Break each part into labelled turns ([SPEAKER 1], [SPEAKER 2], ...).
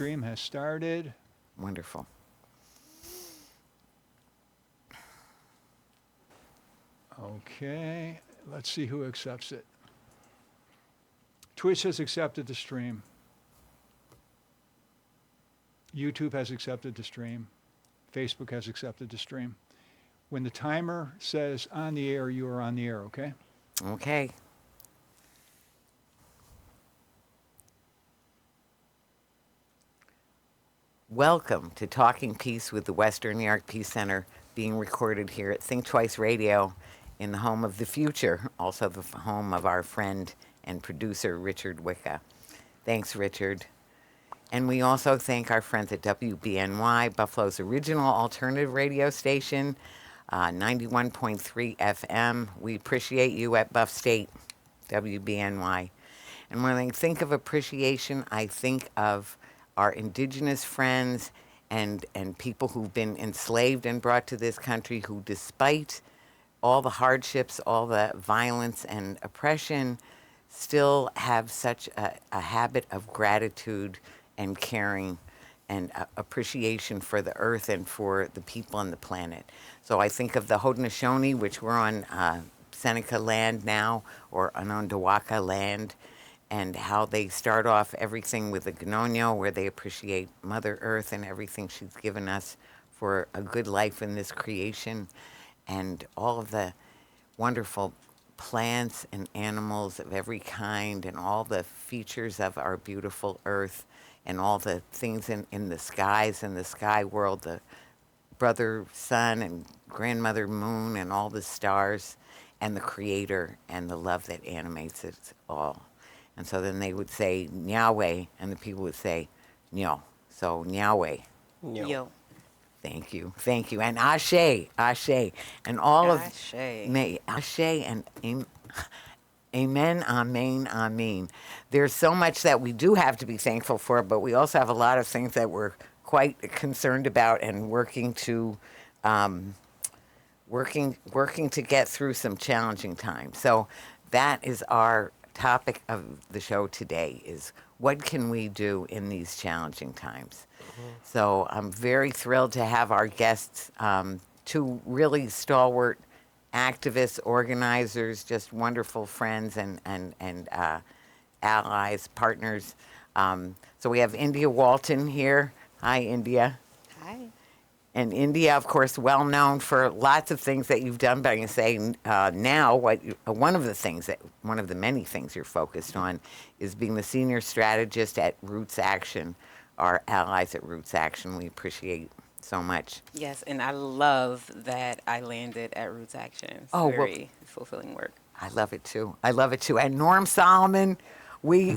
[SPEAKER 1] stream has started.
[SPEAKER 2] Wonderful.
[SPEAKER 1] Okay, let's see who accepts it. Twitch has accepted the stream. YouTube has accepted the stream. Facebook has accepted the stream. When the timer says on the air, you are on the air, okay?
[SPEAKER 2] Okay. Welcome to Talking Peace with the Western New York Peace Center, being recorded here at Think Twice Radio in the home of the future, also the home of our friend and producer, Richard Wicca. Thanks, Richard. And we also thank our friends at WBNY, Buffalo's original alternative radio station, 91.3 FM. We appreciate you at Buff State, WBNY. And when I think of appreciation, I think of our indigenous friends and people who've been enslaved and brought to this country who, despite all the hardships, all the violence and oppression, still have such a habit of gratitude and caring and appreciation for the earth and for the people on the planet. So I think of the Haudenosaunee, which we're on Seneca land now, or Onondaga land, and how they start off everything with the Gnonyo, where they appreciate Mother Earth and everything she's given us for a good life in this creation, and all of the wonderful plants and animals of every kind, and all the features of our beautiful earth, and all the things in the skies and the sky world, the brother sun and grandmother moon and all the stars, and the creator and the love that animates it all. And so then they would say Nyahweh, and the people would say Nyo. So Nyahweh.
[SPEAKER 3] Yo.
[SPEAKER 2] Thank you. Thank you. And Ashe, Ashe. And all
[SPEAKER 3] Ashe.
[SPEAKER 2] Ashe and Amen, Amen, Amen. There's so much that we do have to be thankful for, but we also have a lot of things that we're quite concerned about and working to get through some challenging times. So that is our topic of the show today, is what can we do in these challenging times? So I'm very thrilled to have our guests, two really stalwart activists, organizers, just wonderful friends and allies, partners. So we have India Walton here. Hi, India.
[SPEAKER 3] Hi.
[SPEAKER 2] And India, of course, well known for lots of things that you've done, but I can say now one of the many things you're focused on is being the senior strategist at RootsAction, our allies at RootsAction. We appreciate so much.
[SPEAKER 3] Yes, and I love that I landed at RootsAction. It's very fulfilling work.
[SPEAKER 2] I love it too. I love it too. And Norm Solomon, we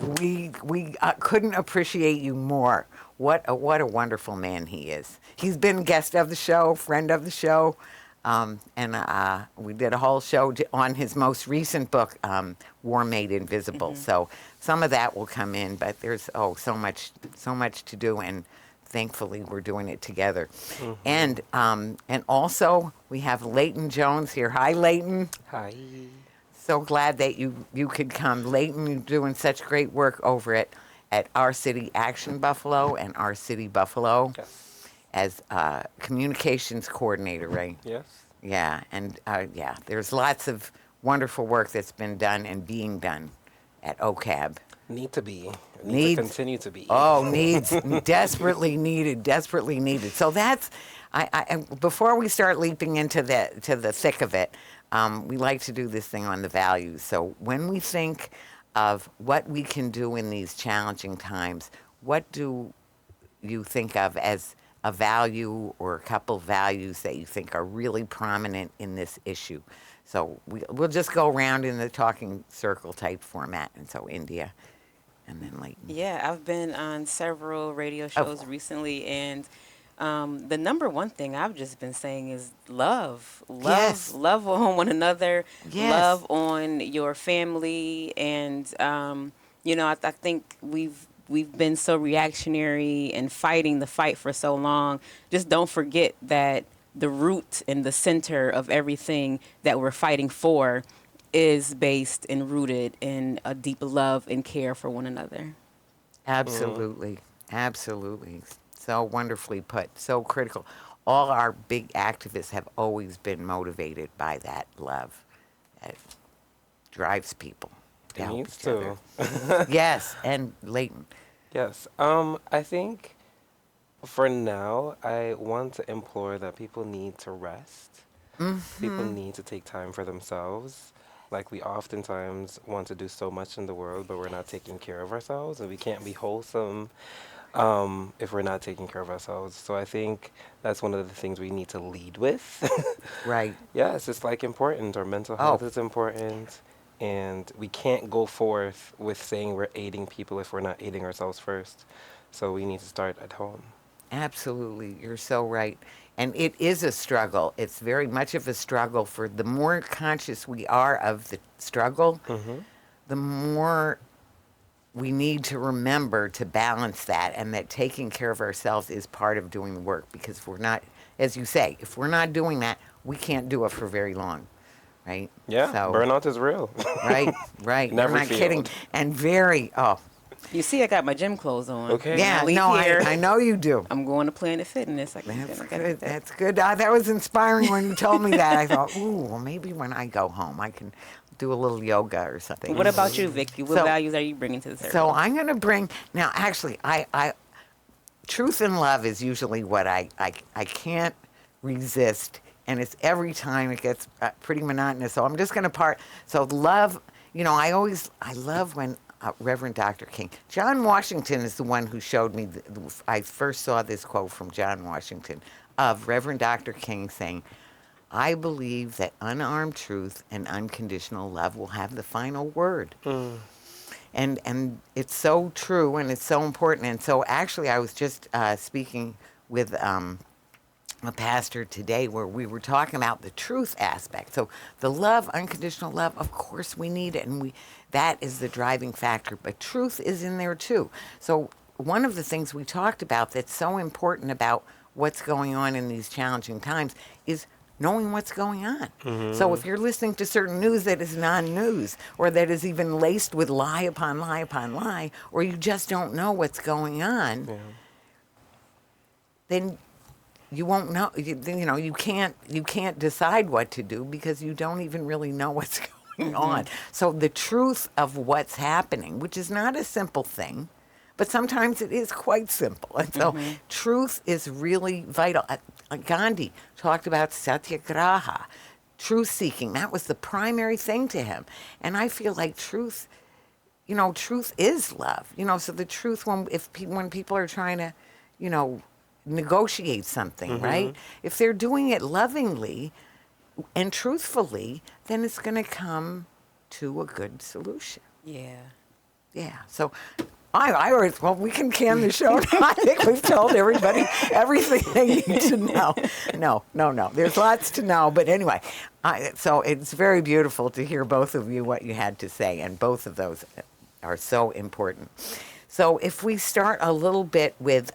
[SPEAKER 2] couldn't appreciate you more. What a wonderful man he is. He's been guest of the show, friend of the show, and we did a whole show on his most recent book, War Made Invisible. Mm-hmm. So some of that will come in, but there's so much to do, and thankfully we're doing it together. Mm-hmm. And also we have Leighton Jones here. Hi, Leighton.
[SPEAKER 4] Hi.
[SPEAKER 2] So glad that you could come. Leighton, you're doing such great work over at Our City Action Buffalo and Our City Buffalo.
[SPEAKER 4] Yes.
[SPEAKER 2] As communications coordinator, right?
[SPEAKER 4] Yes.
[SPEAKER 2] Yeah, and there's lots of wonderful work that's been done and being done at OCAB.
[SPEAKER 4] Need to continue to be.
[SPEAKER 2] Oh, needs, desperately needed. So that's, I before we start leaping into the thick of it, we like to do this thing on the values. So when we think of what we can do in these challenging times, what do you think of as a value or a couple values that you think are really prominent in this issue? So we'll just go around in the talking circle type format. And so India, and then Leighton.
[SPEAKER 3] Yeah, I've been on several radio shows recently, and the number one thing I've just been saying is love.
[SPEAKER 2] Yes.
[SPEAKER 3] Love on one another.
[SPEAKER 2] Yes.
[SPEAKER 3] Love on your family, and I think we've been so reactionary and fighting the fight for so long. Just don't forget that the root and the center of everything that we're fighting for is based and rooted in a deep love and care for one another.
[SPEAKER 2] Absolutely. Absolutely. So wonderfully put. So critical. All our big activists have always been motivated by that love. That drives people to
[SPEAKER 4] It
[SPEAKER 2] help
[SPEAKER 4] needs
[SPEAKER 2] each other.
[SPEAKER 4] to.
[SPEAKER 2] Yes, and Leighton.
[SPEAKER 4] Yes. I think for now, I want to implore that people need to rest. People need to take time for themselves. Like, we oftentimes want to do so much in the world, but we're not taking care of ourselves, and we can't be wholesome if we're not taking care of ourselves. So I think that's one of the things we need to lead with.
[SPEAKER 2] Right.
[SPEAKER 4] Yes, it's like important. Our mental health is important. And we can't go forth with saying we're aiding people if we're not aiding ourselves first. So we need to start at home.
[SPEAKER 2] Absolutely. You're so right. And it is a struggle. It's very much of a struggle. For the more conscious we are of the struggle, the more we need to remember to balance that, and that taking care of ourselves is part of doing the work. Because if we're not, as you say, if we're not doing that, we can't do it for very long. Right?
[SPEAKER 4] Yeah,
[SPEAKER 2] So,
[SPEAKER 4] burnout is real.
[SPEAKER 2] right.
[SPEAKER 4] Never
[SPEAKER 2] You're not kidding.
[SPEAKER 4] failed.
[SPEAKER 2] And very,
[SPEAKER 3] You see, I got my gym clothes on.
[SPEAKER 4] Okay.
[SPEAKER 2] yeah,
[SPEAKER 3] I leave
[SPEAKER 2] no,
[SPEAKER 3] here,
[SPEAKER 2] I know you do.
[SPEAKER 3] I'm going to Planet Fitness.
[SPEAKER 2] That's good. That's good. That was inspiring when you told me that. I thought, ooh, well, maybe when I go home, I can do a little yoga or something.
[SPEAKER 3] What about you, Vicky? What
[SPEAKER 2] So-
[SPEAKER 3] values are you bringing to the circle?
[SPEAKER 2] So I'm going to bring now. Actually, I truth and love is usually what I can't resist, and it's every time it gets pretty monotonous. So I'm just going to So love, I love when Reverend Dr. King, John Washington is the one who showed me. I first saw this quote from John Washington of Reverend Dr. King saying, "I believe that unarmed truth and unconditional love will have the final word." And it's so true, and it's so important. And so actually I was just speaking with a pastor today where we were talking about the truth aspect. So the love, unconditional love, of course we need it, and that is the driving factor, but truth is in there too. So one of the things we talked about that's so important about what's going on in these challenging times is knowing what's going on. So if you're listening to certain news that is non-news, or that is even laced with lie upon lie upon lie, or you just don't know what's going on, then you won't know. You can't decide what to do because you don't even really know what's going on. So the truth of what's happening, which is not a simple thing, but sometimes it is quite simple. And so truth is really vital. Gandhi talked about satyagraha, truth seeking. That was the primary thing to him. And I feel like truth, truth is love. So the truth, when people are trying to, negotiate something, right? If they're doing it lovingly and truthfully, then it's going to come to a good solution.
[SPEAKER 3] Yeah.
[SPEAKER 2] Yeah. So I always, we can can the show now. I think we've told everybody everything they need to know. No. There's lots to know. But anyway, so it's very beautiful to hear both of you, what you had to say. And both of those are so important. So if we start a little bit with,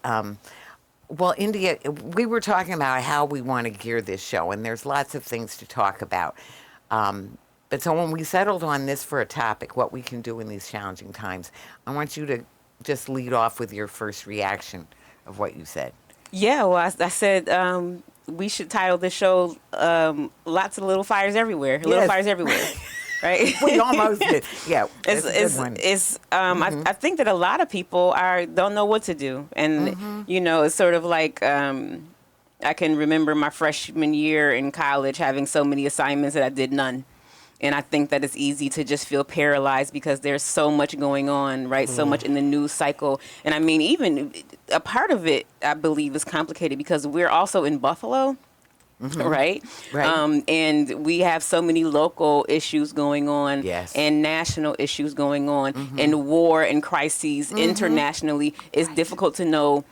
[SPEAKER 2] India, we were talking about how we want to gear this show, and there's lots of things to talk about. But so when we settled on this for a topic, what we can do in these challenging times, I want you to just lead off with your first reaction of what you said.
[SPEAKER 3] Yeah, well, I said we should title this show "Lots of Little Fires Everywhere."
[SPEAKER 2] Yes.
[SPEAKER 3] Little fires everywhere, right?
[SPEAKER 2] We almost did. Yeah, that's a good one.
[SPEAKER 3] I think that a lot of people don't know what to do, and it's sort of like I can remember my freshman year in college having so many assignments that I did none. And I think that it's easy to just feel paralyzed because there's so much going on, right? So much in the news cycle. And I mean, even a part of it, I believe, is complicated because we're also in Buffalo, right? And we have so many local issues going on and national issues going on and war and crises internationally. It's difficult to know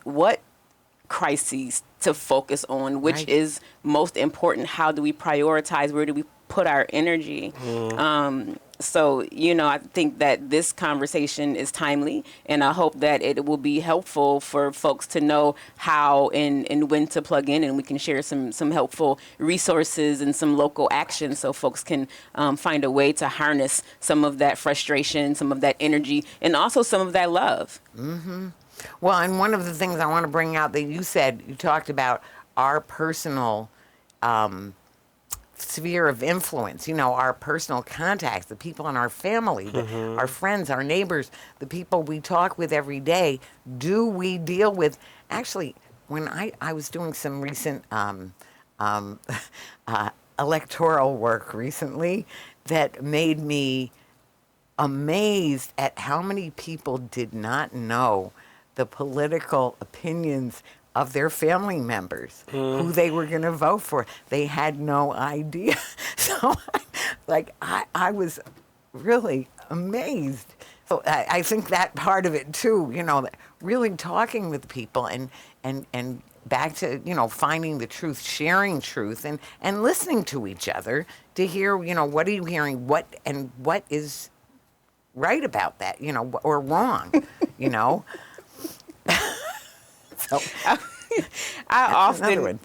[SPEAKER 3] what crises to focus on, which is most important. How do we prioritize? Where do we put our energy? So, I think that this conversation is timely, and I hope that it will be helpful for folks to know how and when to plug in, and we can share some helpful resources and some local action so folks can find a way to harness some of that frustration, some of that energy, and also some of that love.
[SPEAKER 2] Well, and one of the things I want to bring out that you said, you talked about our personal sphere of influence, our personal contacts, the people in our family, our friends, our neighbors, the people we talk with every day. Do we deal with, actually, when I was doing some recent electoral work recently that made me amazed at how many people did not know the political opinions of their family members, who they were going to vote for. They had no idea. So, I was really amazed. So I think that part of it too, really talking with people and back to, finding the truth, sharing truth, and listening to each other to hear, what are you hearing, what is right about that, or wrong, So
[SPEAKER 3] I
[SPEAKER 2] another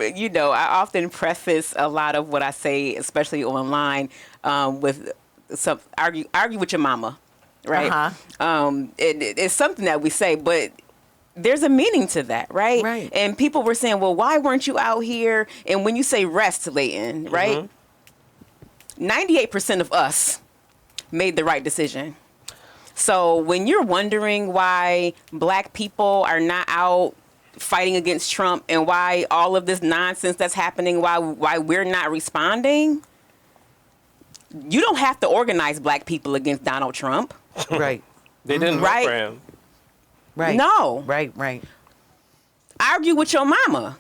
[SPEAKER 3] often preface a lot of what I say, especially online, with some argue with your mama, right? It's something that we say, but there's a meaning to that, right?
[SPEAKER 2] Right.
[SPEAKER 3] And people were saying, well, why weren't you out here? And when you say rest, Leighton, right? 98% of us made the right decision. So when you're wondering why black people are not out fighting against Trump and why all of this nonsense that's happening, why we're not responding, you don't have to organize black people against Donald Trump.
[SPEAKER 2] Right.
[SPEAKER 4] They didn't vote for him.
[SPEAKER 2] Right.
[SPEAKER 3] No.
[SPEAKER 2] Right.
[SPEAKER 3] Argue with your mama.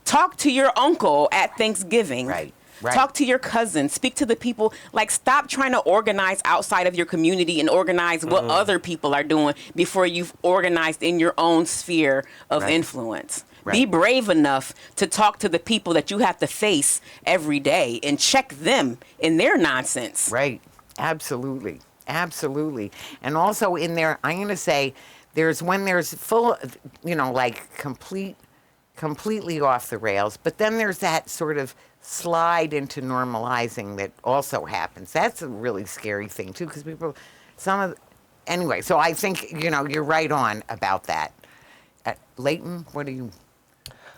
[SPEAKER 3] Talk to your uncle at Thanksgiving.
[SPEAKER 2] Right.
[SPEAKER 3] Talk to your cousin. Speak to the people. Stop trying to organize outside of your community and organize what other people are doing before you've organized in your own sphere of influence.
[SPEAKER 2] Right.
[SPEAKER 3] Be brave enough to talk to the people that you have to face every day and check them in their nonsense.
[SPEAKER 2] Right. Absolutely. And also in there, I'm going to say, there's full, completely off the rails, but then there's that sort of slide into normalizing that also happens. That's a really scary thing too, because anyway, so I think, you're right on about that. Leighton, what do you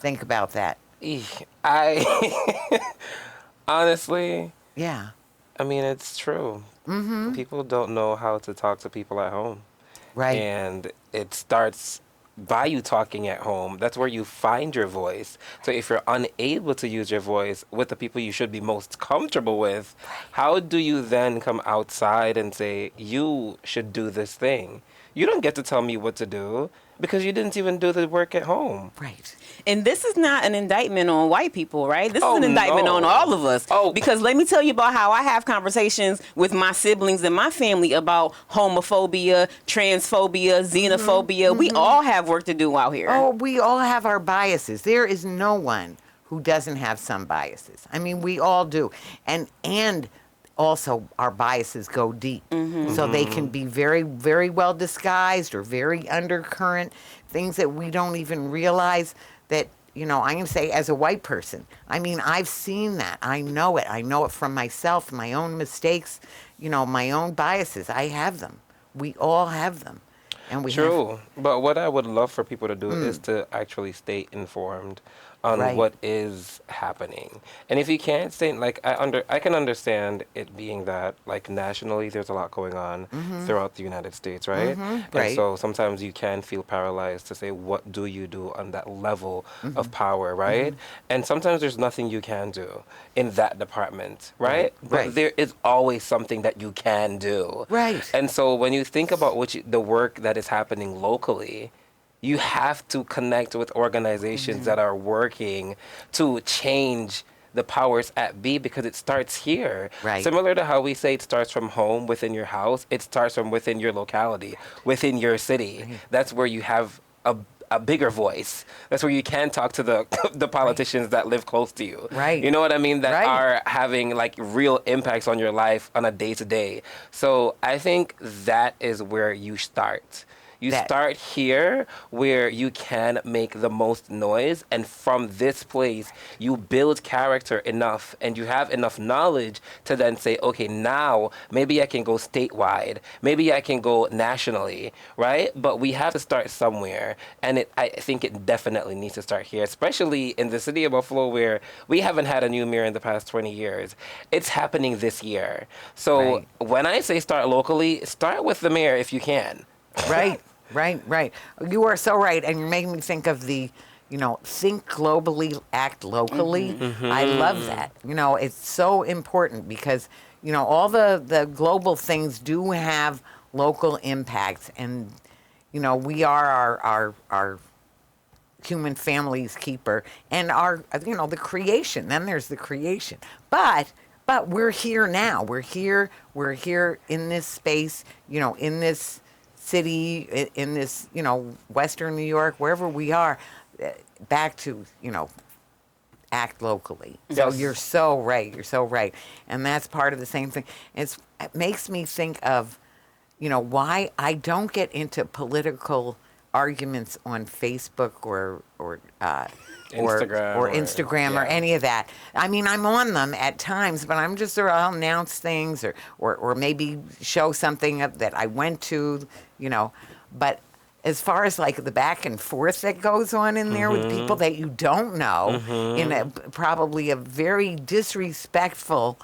[SPEAKER 2] think about that?
[SPEAKER 4] I honestly,
[SPEAKER 2] Yeah.
[SPEAKER 4] I mean, it's true. People don't know how to talk to people at home.
[SPEAKER 2] Right.
[SPEAKER 4] And it starts by you talking at home. That's where you find your voice. So if you're unable to use your voice with the people you should be most comfortable with, how do you then come outside and say, you should do this thing? You don't get to tell me what to do because you didn't even do the work at home.
[SPEAKER 2] Right.
[SPEAKER 3] And this is not an indictment on white people, right? This is
[SPEAKER 4] Oh,
[SPEAKER 3] an indictment
[SPEAKER 4] no.
[SPEAKER 3] on all of us.
[SPEAKER 4] Oh.
[SPEAKER 3] Because let me tell you about how I have conversations with my siblings and my family about homophobia, transphobia, xenophobia. We all have work to do out here.
[SPEAKER 2] Oh, we all have our biases. There is no one who doesn't have some biases. I mean, we all do. And also our biases go deep. So they can be very, very well disguised or very undercurrent, things that we don't even realize that, I'm going to say as a white person, I mean, I've seen that. I know it. I know it from myself, my own mistakes, my own biases. I have them. We all have them. And we
[SPEAKER 4] True. But what I would love for people to do is to actually stay informed on what is happening. And if you can't stay, I can understand it being that, nationally, there's a lot going on throughout the United States, right?
[SPEAKER 2] Right.
[SPEAKER 4] And so sometimes you can feel paralyzed to say, what do you do on that level of power, right? And sometimes there's nothing you can do in that department, right? But there is always something that you can do.
[SPEAKER 2] Right.
[SPEAKER 4] And so when you think about the work that is happening locally, you have to connect with organizations that are working to change the powers at be, because it starts here.
[SPEAKER 2] Right.
[SPEAKER 4] Similar to how we say it starts from home, within your house, it starts from within your locality, within your city. That's where you have a bigger voice. That's where you can talk to the politicians that live close to you.
[SPEAKER 2] Right.
[SPEAKER 4] You know what I mean? That are having real impacts on your life on a day-to-day. So I think that is where you start. You start here where you can make the most noise, and from this place, you build character enough and you have enough knowledge to then say, okay, now maybe I can go statewide, maybe I can go nationally, right? But we have to start somewhere, and I think it definitely needs to start here, especially in the city of Buffalo where we haven't had a new mayor in the past 20 years. It's happening this year. So
[SPEAKER 2] Right.
[SPEAKER 4] when I say start locally, start with the mayor if you can.
[SPEAKER 2] Right, right. You are so right. And you're making me think of the, think globally, act locally. I love that. It's so important because, all the global things do have local impacts. And, we are our human family's keeper and our, the creation. Then there's the creation. But we're here now. We're here in this space, in this city, in this, Western New York, wherever we are, back to, act locally. So
[SPEAKER 4] Yes.
[SPEAKER 2] you're so right. You're so right. And that's part of the same thing. It makes me think of, why I don't get into political arguments on Facebook or
[SPEAKER 4] Instagram
[SPEAKER 2] or
[SPEAKER 4] or-
[SPEAKER 2] Instagram or
[SPEAKER 4] yeah.
[SPEAKER 2] any of that. I mean, I'm on them at times, but I'm just I'll announce things or maybe show something that I went to, But as far as like the back and forth that goes on in there with people that you don't know in probably a very disrespectful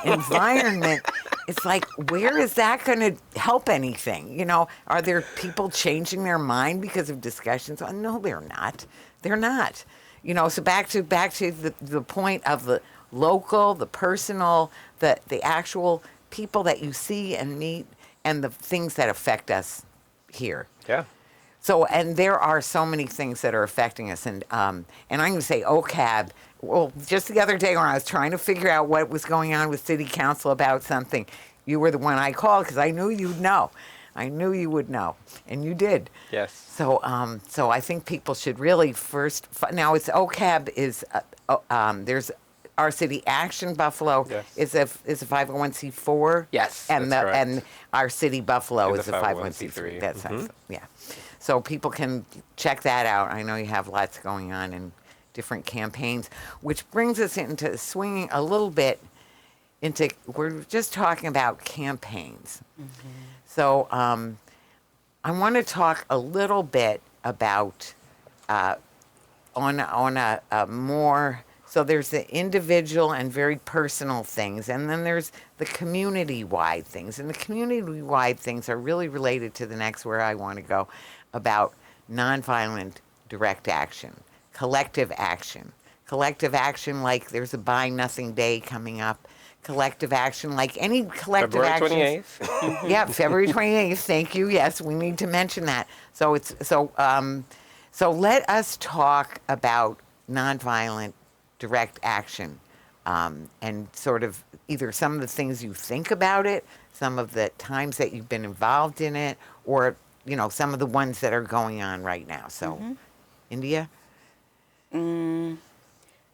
[SPEAKER 2] environment, it's like, where is that going to help anything? Are there people changing their mind because of discussions? Oh, no, they're not. They're not. So back to the point of the local, the personal, the actual people that you see and meet, and the things that affect us here.
[SPEAKER 4] Yeah.
[SPEAKER 2] So, and there are so many things that are affecting us, and I'm going to say OCAB. Well, just the other day when I was trying to figure out what was going on with City Council about something, you were the one I called because I knew you'd know. I knew you would know, and you did.
[SPEAKER 4] Yes.
[SPEAKER 2] So, so I think people should really first. Now, it's OCAB is there's Our City Action Buffalo
[SPEAKER 4] Yes.
[SPEAKER 2] is a 501c4.
[SPEAKER 4] Yes,
[SPEAKER 2] and
[SPEAKER 4] that's correct.
[SPEAKER 2] and Our City Buffalo
[SPEAKER 4] Is
[SPEAKER 2] is
[SPEAKER 4] a
[SPEAKER 2] a
[SPEAKER 4] 501c3.
[SPEAKER 2] 501c3. That's yeah. So people can check that out. I know you have lots going on in different campaigns, which brings us into swinging a little bit into. We're just talking about campaigns. So I want to talk a little bit about on a more. So there's the individual and very personal things, and then there's the community-wide things. And the community-wide things are really related to the next where I want to go, about nonviolent direct action, collective action. Collective action like there's a Buy Nothing Day coming up. Collective action like any collective
[SPEAKER 4] February
[SPEAKER 2] action.
[SPEAKER 4] 28th.
[SPEAKER 2] Yeah, February 28th. Thank you. Yes, we need to mention that. So so let us talk about nonviolent direct action, and sort of either some of the things you think about it, some of the times that you've been involved in it, or some of the ones that are going on right now. So, India.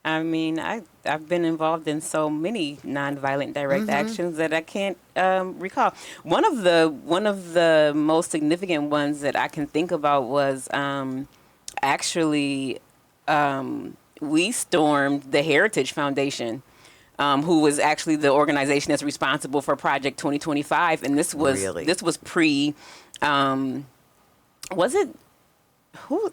[SPEAKER 3] I mean, I've been involved in so many nonviolent direct actions that I can't recall. One of the most significant ones that I can think about was actually we stormed the Heritage Foundation, who was actually the organization that's responsible for Project 2025, and this was
[SPEAKER 2] Really?
[SPEAKER 3] this was pre. Was it who?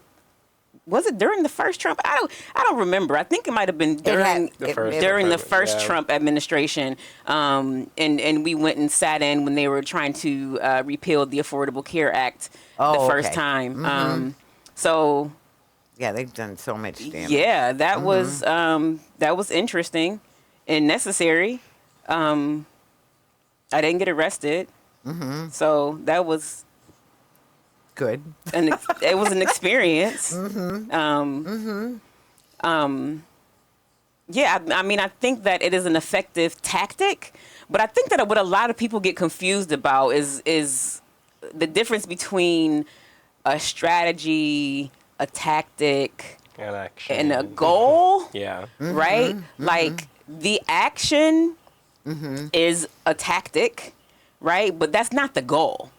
[SPEAKER 3] Was it during the first Trump? I don't remember. I think it might have been during
[SPEAKER 4] The first
[SPEAKER 3] during the
[SPEAKER 4] Trump,
[SPEAKER 3] first
[SPEAKER 4] yeah.
[SPEAKER 3] Trump administration. And we went and sat in when they were trying to repeal the Affordable Care Act the first
[SPEAKER 2] okay.
[SPEAKER 3] time. So
[SPEAKER 2] Yeah, they've done so much damage.
[SPEAKER 3] yeah, that was interesting and necessary. I didn't get arrested, so that was
[SPEAKER 2] Good.
[SPEAKER 3] it was an experience. Yeah, I mean, I think that it is an effective tactic, but I think that what a lot of people get confused about is the difference between a strategy, a tactic,
[SPEAKER 4] And action.
[SPEAKER 3] and a goal.
[SPEAKER 4] Yeah.
[SPEAKER 3] Right? Like the action is a tactic, right? But that's not the goal,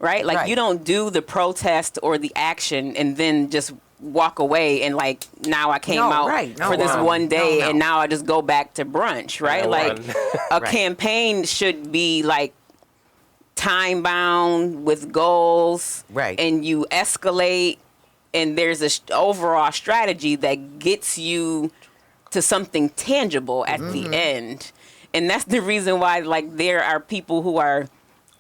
[SPEAKER 3] right? Like,
[SPEAKER 2] Right.
[SPEAKER 3] you don't do the protest or the action and then just walk away and like, now I came
[SPEAKER 2] No,
[SPEAKER 3] out
[SPEAKER 2] right. No,
[SPEAKER 3] for this
[SPEAKER 2] no.
[SPEAKER 3] one day
[SPEAKER 2] No.
[SPEAKER 3] and now I just go back to brunch, right?
[SPEAKER 4] I
[SPEAKER 3] Like,
[SPEAKER 4] won.
[SPEAKER 3] a
[SPEAKER 2] Right.
[SPEAKER 3] campaign should be like time bound with goals,
[SPEAKER 2] Right.
[SPEAKER 3] and you escalate, and there's a overall strategy that gets you to something tangible at the end. And that's the reason why, like, there are people who are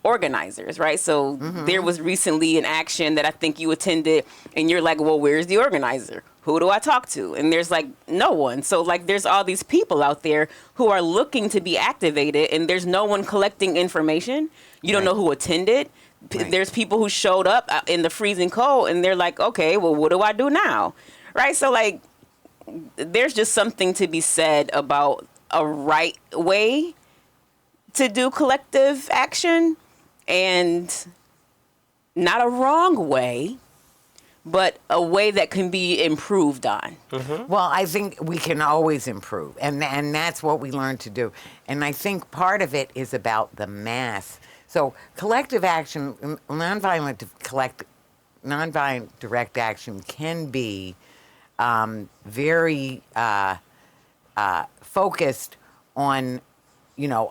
[SPEAKER 3] organizers, right? So there was recently an action that I think you attended, and you're like, well, where's the organizer? Who do I talk to? And there's like no one. So like, there's all these people out there who are looking to be activated, and there's no one collecting information. You don't
[SPEAKER 2] Right.
[SPEAKER 3] know who attended.
[SPEAKER 2] Right.
[SPEAKER 3] There's people who showed up in the freezing cold, and they're like, okay, well, what do I do now? Right? So like, there's just something to be said about a right way to do collective action, and not a wrong way, but a way that can be improved on.
[SPEAKER 2] Well, I think we can always improve, and that's what we learn to do. And I think part of it is about the mass. So collective action, nonviolent direct action can be very focused on, you know,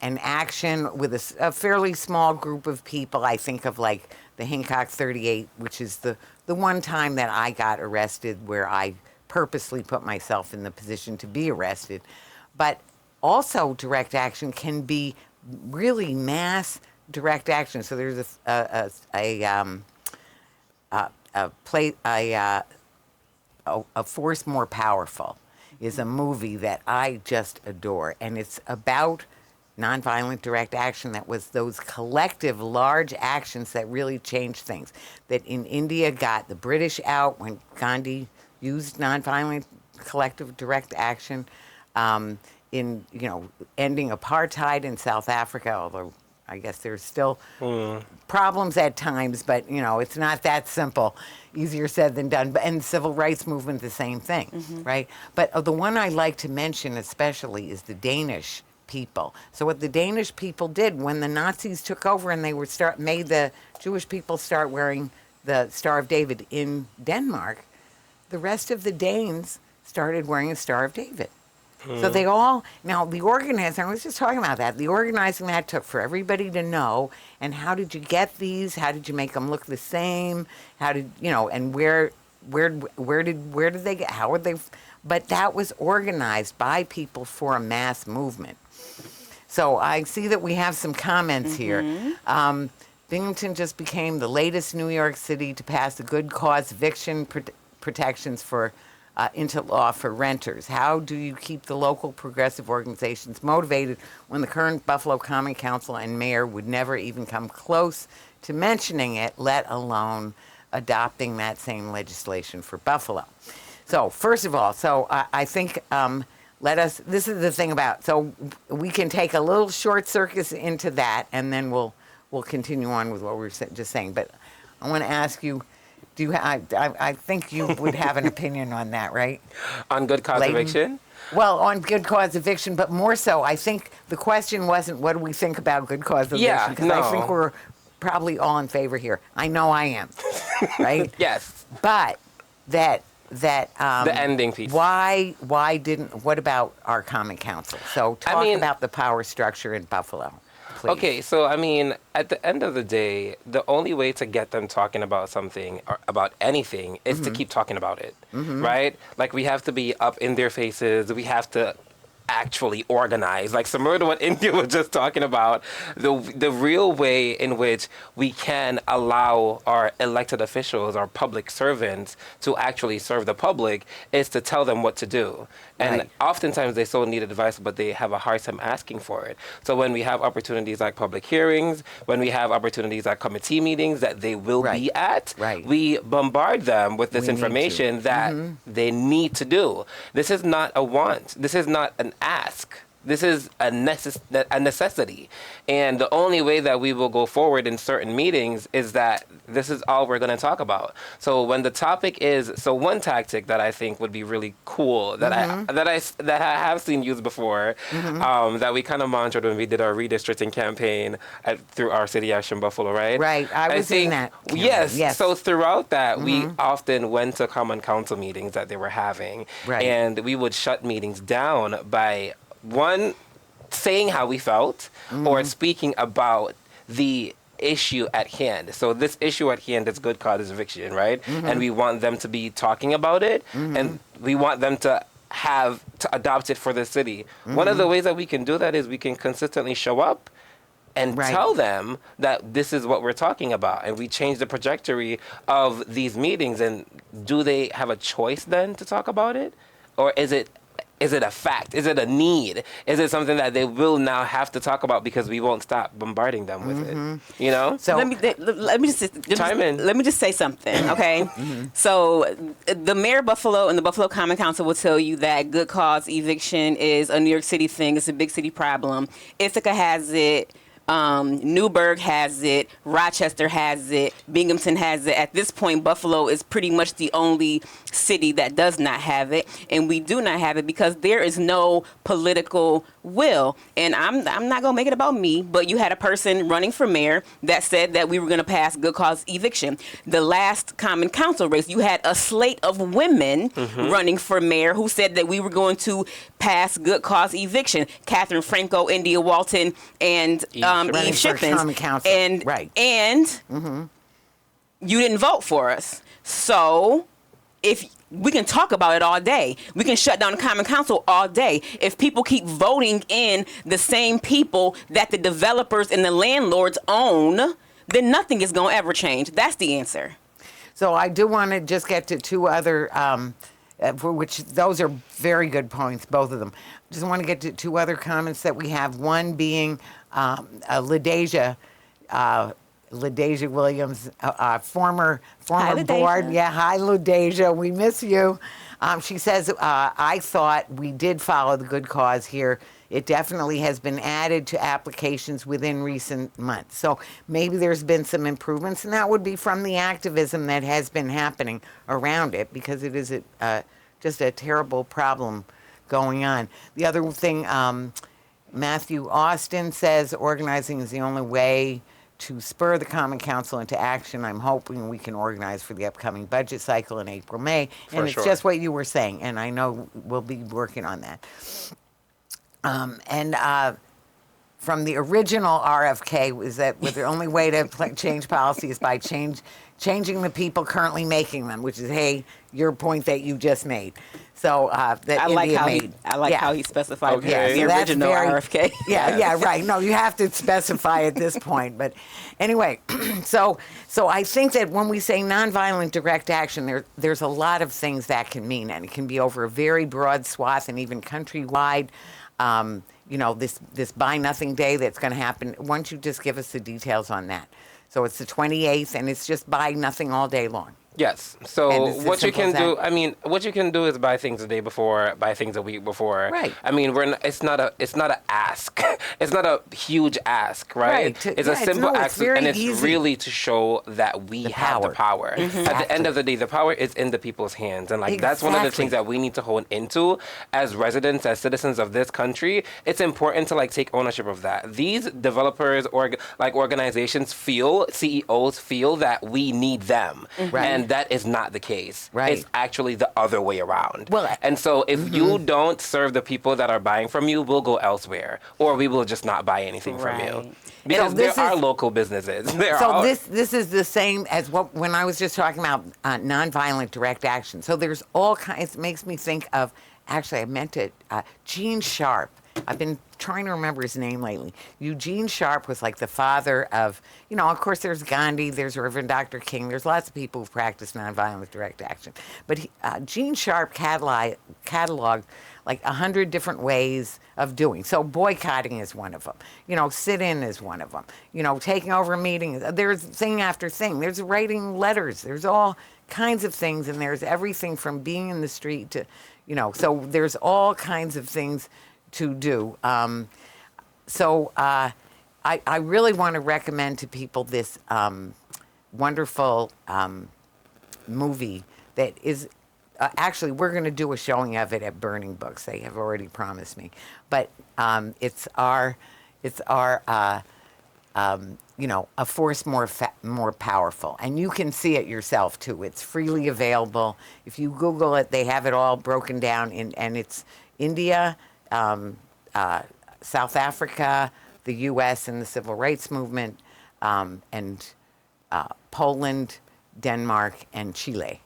[SPEAKER 2] an action with a fairly small group of people. I think of like the Hancock 38, which is the one time that I got arrested where I purposely put myself in the position to be arrested. But also direct action can be really mass direct action. So there's a Force More Powerful is a movie that I just adore, and it's about nonviolent direct action. That was those collective large actions that really changed things. That in India got the British out when Gandhi used nonviolent collective direct action. In, you know, ending apartheid in South Africa, although I guess there's still problems at times, but, you know, it's not that simple. Easier said than done. And the civil rights movement, the same thing, right? But the one I like to mention especially is the Danish people. So what the Danish people did when the Nazis took over and they were made the Jewish people start wearing the Star of David in Denmark, the rest of the Danes started wearing a Star of David. So they all, now the organizing, I was just talking about that, the organizing that took for everybody to know, and how did you get these, how did you make them look the same, how did, you know, and where did they get, how were they, but that was organized by people for a mass movement. So I see that we have some comments here. Binghamton just became the latest New York City to pass the good cause eviction protections for into law for renters. How do you keep the local progressive organizations motivated when the current Buffalo Common Council and mayor would never even come close to mentioning it, let alone adopting that same legislation for Buffalo? So first of all, I think this is the thing about, so we can take a little short circuit into that, and then we'll continue on with what we were just saying. But I want to ask you, I think you would have an opinion on that, right?
[SPEAKER 4] On good cause
[SPEAKER 2] Leighton?
[SPEAKER 4] eviction?
[SPEAKER 2] Well, on good cause eviction, but more so, I think the question wasn't what do we think about good cause eviction,
[SPEAKER 4] Yeah,
[SPEAKER 2] because I think
[SPEAKER 4] no.
[SPEAKER 2] we're probably all in favor here. I know I am, right?
[SPEAKER 4] Yes.
[SPEAKER 2] But that
[SPEAKER 4] The ending piece.
[SPEAKER 2] Why didn't? What about our common council? So talk about the power structure in Buffalo, please.
[SPEAKER 4] Okay, so I mean, at the end of the day, the only way to get them talking about something or about anything is to keep talking about it, right? Like, we have to be up in their faces. We have to actually organize. Like, similar to what India was just talking about, the real way in which we can allow our elected officials, our public servants, to actually serve the public is to tell them what to do. And
[SPEAKER 2] Right.
[SPEAKER 4] oftentimes they so need advice, but they have a hard time asking for it. So when we have opportunities like public hearings, when we have opportunities like committee meetings that they will be at,
[SPEAKER 2] Right.
[SPEAKER 4] we bombard them with this
[SPEAKER 2] We need to.
[SPEAKER 4] information that they need to do. This is not a want. This is not an ask. This is a necessity. And the only way that we will go forward in certain meetings is that this is all we're going to talk about. So when the topic is, so one tactic that I think would be really cool that I have seen used before, that we kind of mantraed when we did our redistricting campaign through our City Action Buffalo, right?
[SPEAKER 2] Right. I was in that campaign.
[SPEAKER 4] Yes. So throughout that, we often went to common council meetings that they were having.
[SPEAKER 2] Right.
[SPEAKER 4] And we would shut meetings down by one, saying how we felt, or speaking about the issue at hand. So this issue at hand is good cause eviction, right? And we want them to be talking about it, and we want them to adopt it for the city. One of the ways that we can do that is we can consistently show up and tell them that this is what we're talking about, and we change the trajectory of these meetings. And do they have a choice then to talk about it, or is it a fact? Is it a need? Is it something that they will now have to talk about because we won't stop bombarding them with it? You know?
[SPEAKER 2] So
[SPEAKER 3] let me just say something, okay? So the mayor of Buffalo and the Buffalo Common Council will tell you that good cause eviction is a New York City thing. It's a big city problem. Ithaca has it. Newburgh has it, Rochester has it, Binghamton has it. At this point, Buffalo is pretty much the only city that does not have it, and we do not have it because there is no political will. And I'm not gonna make it about me, but you had a person running for mayor that said that we were gonna pass good cause eviction. The last common council race, you had a slate of women running for mayor who said that we were going to pass good cause eviction. Catherine Franco, India Walton, and Eve Shippens. And you didn't vote for us. So if we can talk about it all day, we can shut down the Common Council all day. If people keep voting in the same people that the developers and the landlords own, then nothing is going to ever change. That's the answer.
[SPEAKER 2] So I do want to just get to two other, for which those are very good points, both of them. Just want to get to two other comments that we have. One being LaDeja Williams, former
[SPEAKER 3] LaDeja.
[SPEAKER 2] board. Yeah, hi, LaDeja. We miss you. She says, I thought we did follow the good cause here. It definitely has been added to applications within recent months. So maybe there's been some improvements, and that would be from the activism that has been happening around it, because it is just a terrible problem going on. The other thing, Matthew Austin says organizing is the only way to spur the Common Council into action. I'm hoping we can organize for the upcoming budget cycle in April, May. And it's just what you were saying, and I know we'll be working on that. From the original RFK is that the only way to change policy is by changing the people currently making them, which is, hey, your point that you just made. So that India made.
[SPEAKER 3] I like how he specified
[SPEAKER 4] Okay.
[SPEAKER 3] the original RFK.
[SPEAKER 2] Yeah, right. No, you have to specify at this point. But anyway, so I think that when we say nonviolent direct action, there's a lot of things that can mean, and it can be over a very broad swath and even countrywide. This Buy Nothing Day that's going to happen. Why don't you just give us the details on that? So it's the 28th, and it's just buy nothing all day long.
[SPEAKER 4] Yes. So what you can do, what you can do is buy things the day before, buy things a week before.
[SPEAKER 2] Right.
[SPEAKER 4] I mean, it's not a ask. It's not a huge ask, right? It's a simple ask, and it's easy. Really to show that we have the power. At the end of the day, the power is in the people's hands, and that's one of the things that we need to hone into as residents, as citizens of this country. It's important to take ownership of that. These developers or organizations CEOs feel that we need them, and that is not the case.
[SPEAKER 2] Right.
[SPEAKER 4] It's actually the other way around.
[SPEAKER 2] Well,
[SPEAKER 4] and so if you don't serve the people that are buying from you, we'll go elsewhere, or we will just not buy anything from you. Because there are local businesses.
[SPEAKER 2] This is the same as when I was just talking about nonviolent direct action. So there's all kinds. It makes me think of, actually I meant it, Gene Sharp. I've been trying to remember his name lately. Eugene Sharp was the father of, of course there's Gandhi, there's Reverend Dr. King, there's lots of people who practice nonviolent direct action. But Gene Sharp cataloged 100 different ways of doing. So boycotting is one of them. Sit-in is one of them. Taking over a meeting. There's thing after thing. There's writing letters. There's all kinds of things, and there's everything from being in the street to, so there's all kinds of things to do. So I really want to recommend to people this wonderful movie that is actually, we're going to do a showing of it at Burning Books. They have already promised me, but it's our a force more powerful, and you can see it yourself too. It's freely available. If you Google it, they have it all broken down and it's India, South Africa, the U.S. and the Civil Rights Movement, and Poland, Denmark, and Chile.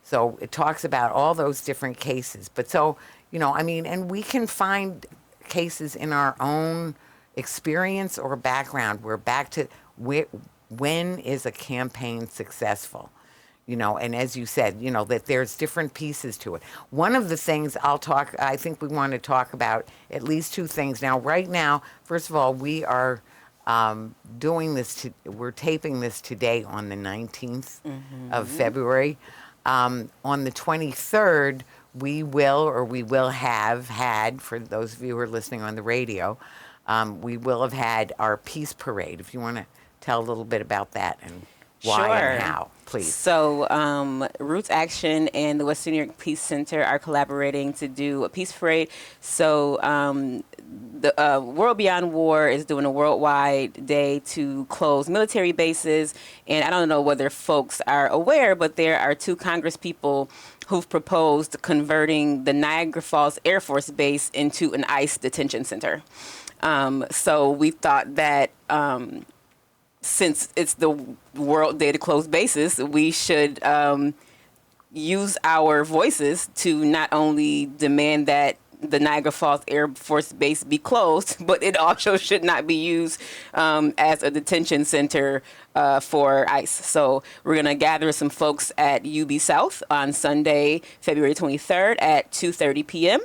[SPEAKER 2] So it talks about all those different cases. But so, and we can find cases in our own experience or background. We're back to when is a campaign successful? And as you said, that there's different pieces to it. One of the things I think we want to talk about at least two things. Now, right now, first of all, we are doing this, we're taping this today on the 19th of February. On the 23rd, we will have had, for those of you who are listening on the radio, we will have had our Peace Parade. If you want to tell a little bit about that and why and how, please.
[SPEAKER 3] So RootsAction and the Western New York Peace Center are collaborating to do a Peace Parade. So the World Beyond War is doing a worldwide day to close military bases. And I don't know whether folks are aware, but there are 2 Congress people who've proposed converting the Niagara Falls Air Force Base into an ICE detention center. So we thought that since it's the World Day to close bases, we should use our voices to not only demand that the Niagara Falls Air Force Base be closed, but it also should not be used as a detention center for ICE. So we're going to gather some folks at UB South on Sunday, February 23rd at 2:30 p.m.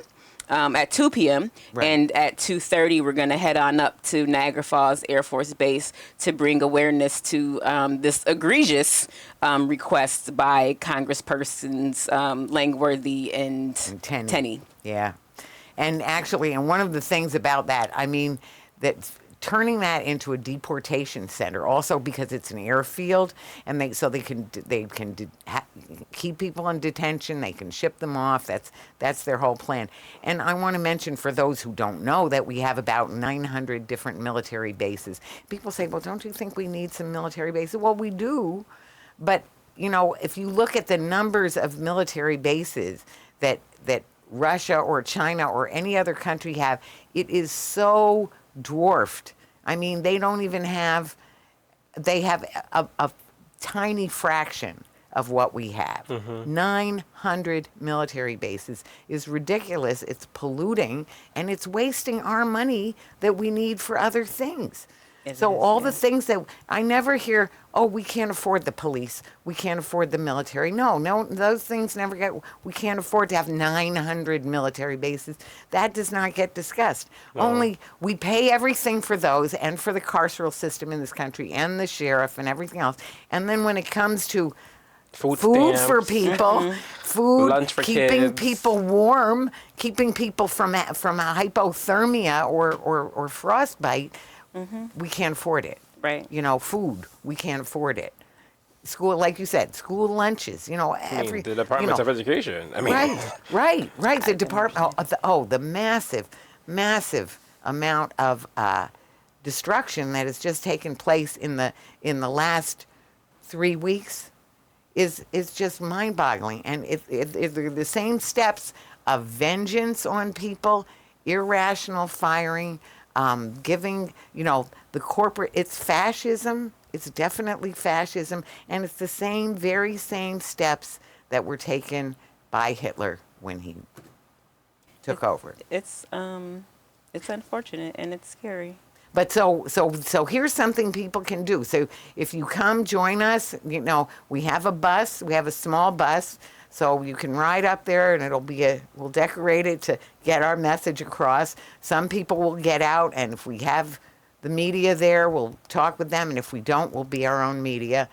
[SPEAKER 3] At 2 p.m.
[SPEAKER 2] Right.
[SPEAKER 3] And at 2:30, we're going to head on up to Niagara Falls Air Force Base to bring awareness to this egregious request by Congresspersons Langworthy and Tenney.
[SPEAKER 2] Yeah. And actually, and one of the things about that, that turning that into a deportation center, also because it's an airfield, and they can keep people in detention, they can ship them off. That's their whole plan. And I want to mention for those who don't know that we have about 900 different military bases. People say, well, don't you think we need some military bases? Well, we do, but if you look at the numbers of military bases that Russia or China or any other country have, it is so dwarfed. They don't even have, they have a tiny fraction of what we have. 900 military bases is ridiculous. It's polluting and it's wasting our money that we need for other things. The things that I never hear, we can't afford the police, we can't afford the military. No, those things never we can't afford to have 900 military bases. That does not get discussed. No. Only we pay everything for those and for the carceral system in this country and the sheriff and everything else. And then when it comes to food for people, food,
[SPEAKER 4] lunch for
[SPEAKER 2] keeping
[SPEAKER 4] kids,
[SPEAKER 2] people warm, keeping people from a hypothermia or frostbite, we can't afford it.
[SPEAKER 3] Right.
[SPEAKER 2] Food, we can't afford it. School, like you said, school lunches,
[SPEAKER 4] the Department of Education.
[SPEAKER 2] Right. The department, the massive amount of destruction that has just taken place in the last 3 weeks is just mind-boggling. And they're the same steps of vengeance on people, irrational firing, giving, the corporate, it's fascism. It's definitely fascism. And it's the very same steps that were taken by Hitler when he took over.
[SPEAKER 3] It's unfortunate and it's scary.
[SPEAKER 2] But so here's something people can do. So if you come join us, we have a bus, we have a small bus. So you can ride up there and we'll decorate it to get our message across. Some people will get out, and if we have the media there, we'll talk with them. And if we don't, we'll be our own media.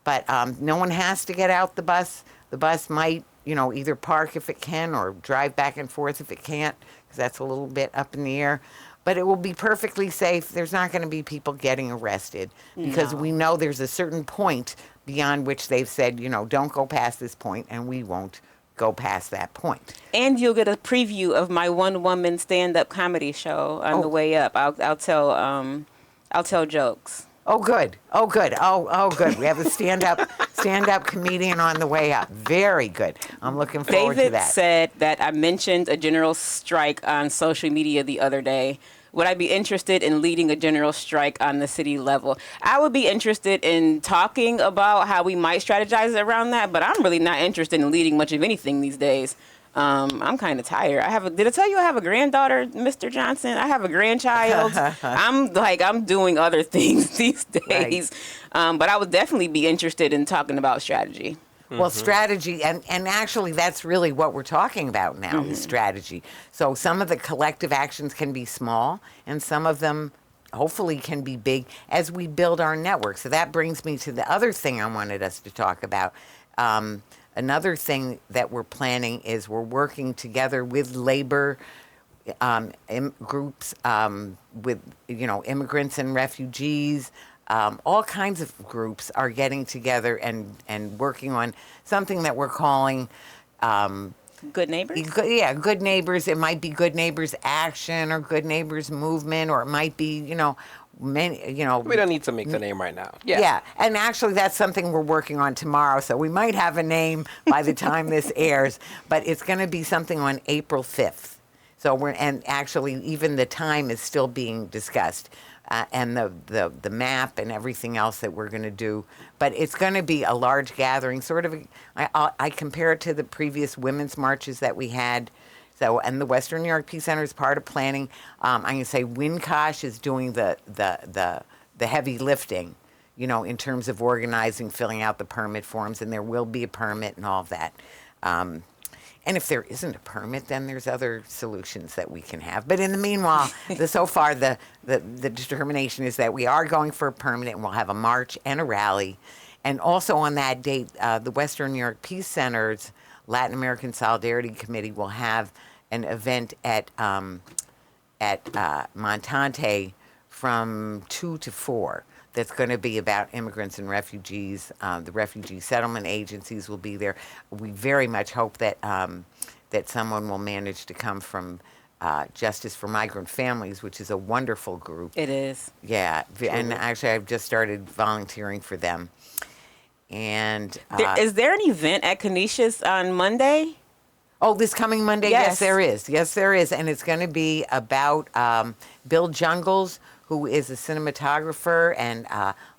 [SPEAKER 2] But no one has to get out the bus. The bus might, either park if it can or drive back and forth if it can't, because that's a little bit up in the air. But it will be perfectly safe. There's not going to be people getting arrested because
[SPEAKER 3] No.
[SPEAKER 2] we know there's a certain point beyond which they've said, don't go past this point, and we won't go past that point.
[SPEAKER 3] And you'll get a preview of my one-woman stand-up comedy show on the way up. I'll tell jokes.
[SPEAKER 2] Oh, good. Oh, good. Oh, good. We have a stand-up comedian on the way up. Very good. I'm looking forward to
[SPEAKER 3] David
[SPEAKER 2] that.
[SPEAKER 3] said that I mentioned a general strike on social media the other day. Would I be interested in leading a general strike on the city level? I would be interested in talking about how we might strategize around that, but I'm really not interested in leading much of anything these days. I'm kind of tired. Did I tell you I have a granddaughter, Mr. Johnson? I have a grandchild. I'm doing other things these days. Right. But I would definitely be interested in talking about strategy.
[SPEAKER 2] Well, strategy, and actually that's really what we're talking about now is strategy. So some of the collective actions can be small, and some of them hopefully can be big as we build our network. So that brings me to the other thing I wanted us to talk about. Another thing that we're planning is we're working together with labor groups, with immigrants and refugees. All kinds of groups are getting together and working on something that we're calling
[SPEAKER 3] Good Neighbors?
[SPEAKER 2] Good Neighbors. It might be Good Neighbors Action or Good Neighbors Movement, or it might be, many,
[SPEAKER 4] We don't need to make the name right now.
[SPEAKER 2] Yeah, and actually that's something we're working on tomorrow, so we might have a name by the time this airs, but it's going to be something on April 5th. So and actually even the time is still being discussed. And the map and everything else that we're going to do. But it's going to be a large gathering, sort of. I compare it to the previous women's marches that we had. So, and the Western New York Peace Center is part of planning. I'm going to say WNYPC is doing the heavy lifting, in terms of organizing, filling out the permit forms, and there will be a permit and all of that. And if there isn't a permit, then there's other solutions that we can have. But in the meanwhile, so far the determination is that we are going for a permit, and we'll have a march and a rally. And also on that date, the Western New York Peace Center's Latin American Solidarity Committee will have an event at Montante from 2 to 4. That's going to be about immigrants and refugees. The refugee settlement agencies will be there. We very much hope that that someone will manage to come from Justice for Migrant Families, which is a wonderful group.
[SPEAKER 3] It is.
[SPEAKER 2] Yeah, and actually I've just started volunteering for them. And
[SPEAKER 3] Is there an event at Canisius on Monday?
[SPEAKER 2] Oh, this coming Monday?
[SPEAKER 3] Yes.
[SPEAKER 2] Yes, there is. And it's going to be about Bill Jungles, who is a cinematographer and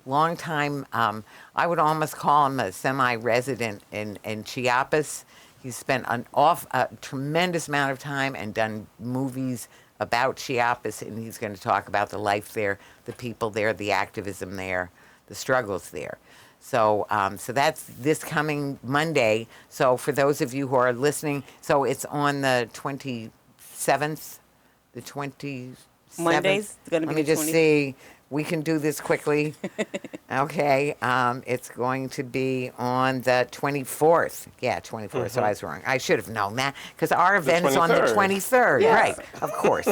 [SPEAKER 2] longtime, I would almost call him a semi-resident in Chiapas. He's spent a tremendous amount of time and done movies about Chiapas, and he's going to talk about the life there, the people there, the activism there, the struggles there. So that's this coming Monday. So for those of you who are listening, so it's on the 27th, the 27th.
[SPEAKER 3] Monday's going to be
[SPEAKER 2] Let me
[SPEAKER 3] the
[SPEAKER 2] just
[SPEAKER 3] 20th.
[SPEAKER 2] see. We can do this quickly. Okay. It's going to be on the 24th. Yeah, 24th. So I was wrong. I should have known that because our event is on the 23rd.
[SPEAKER 3] Yes.
[SPEAKER 2] Right. Of course.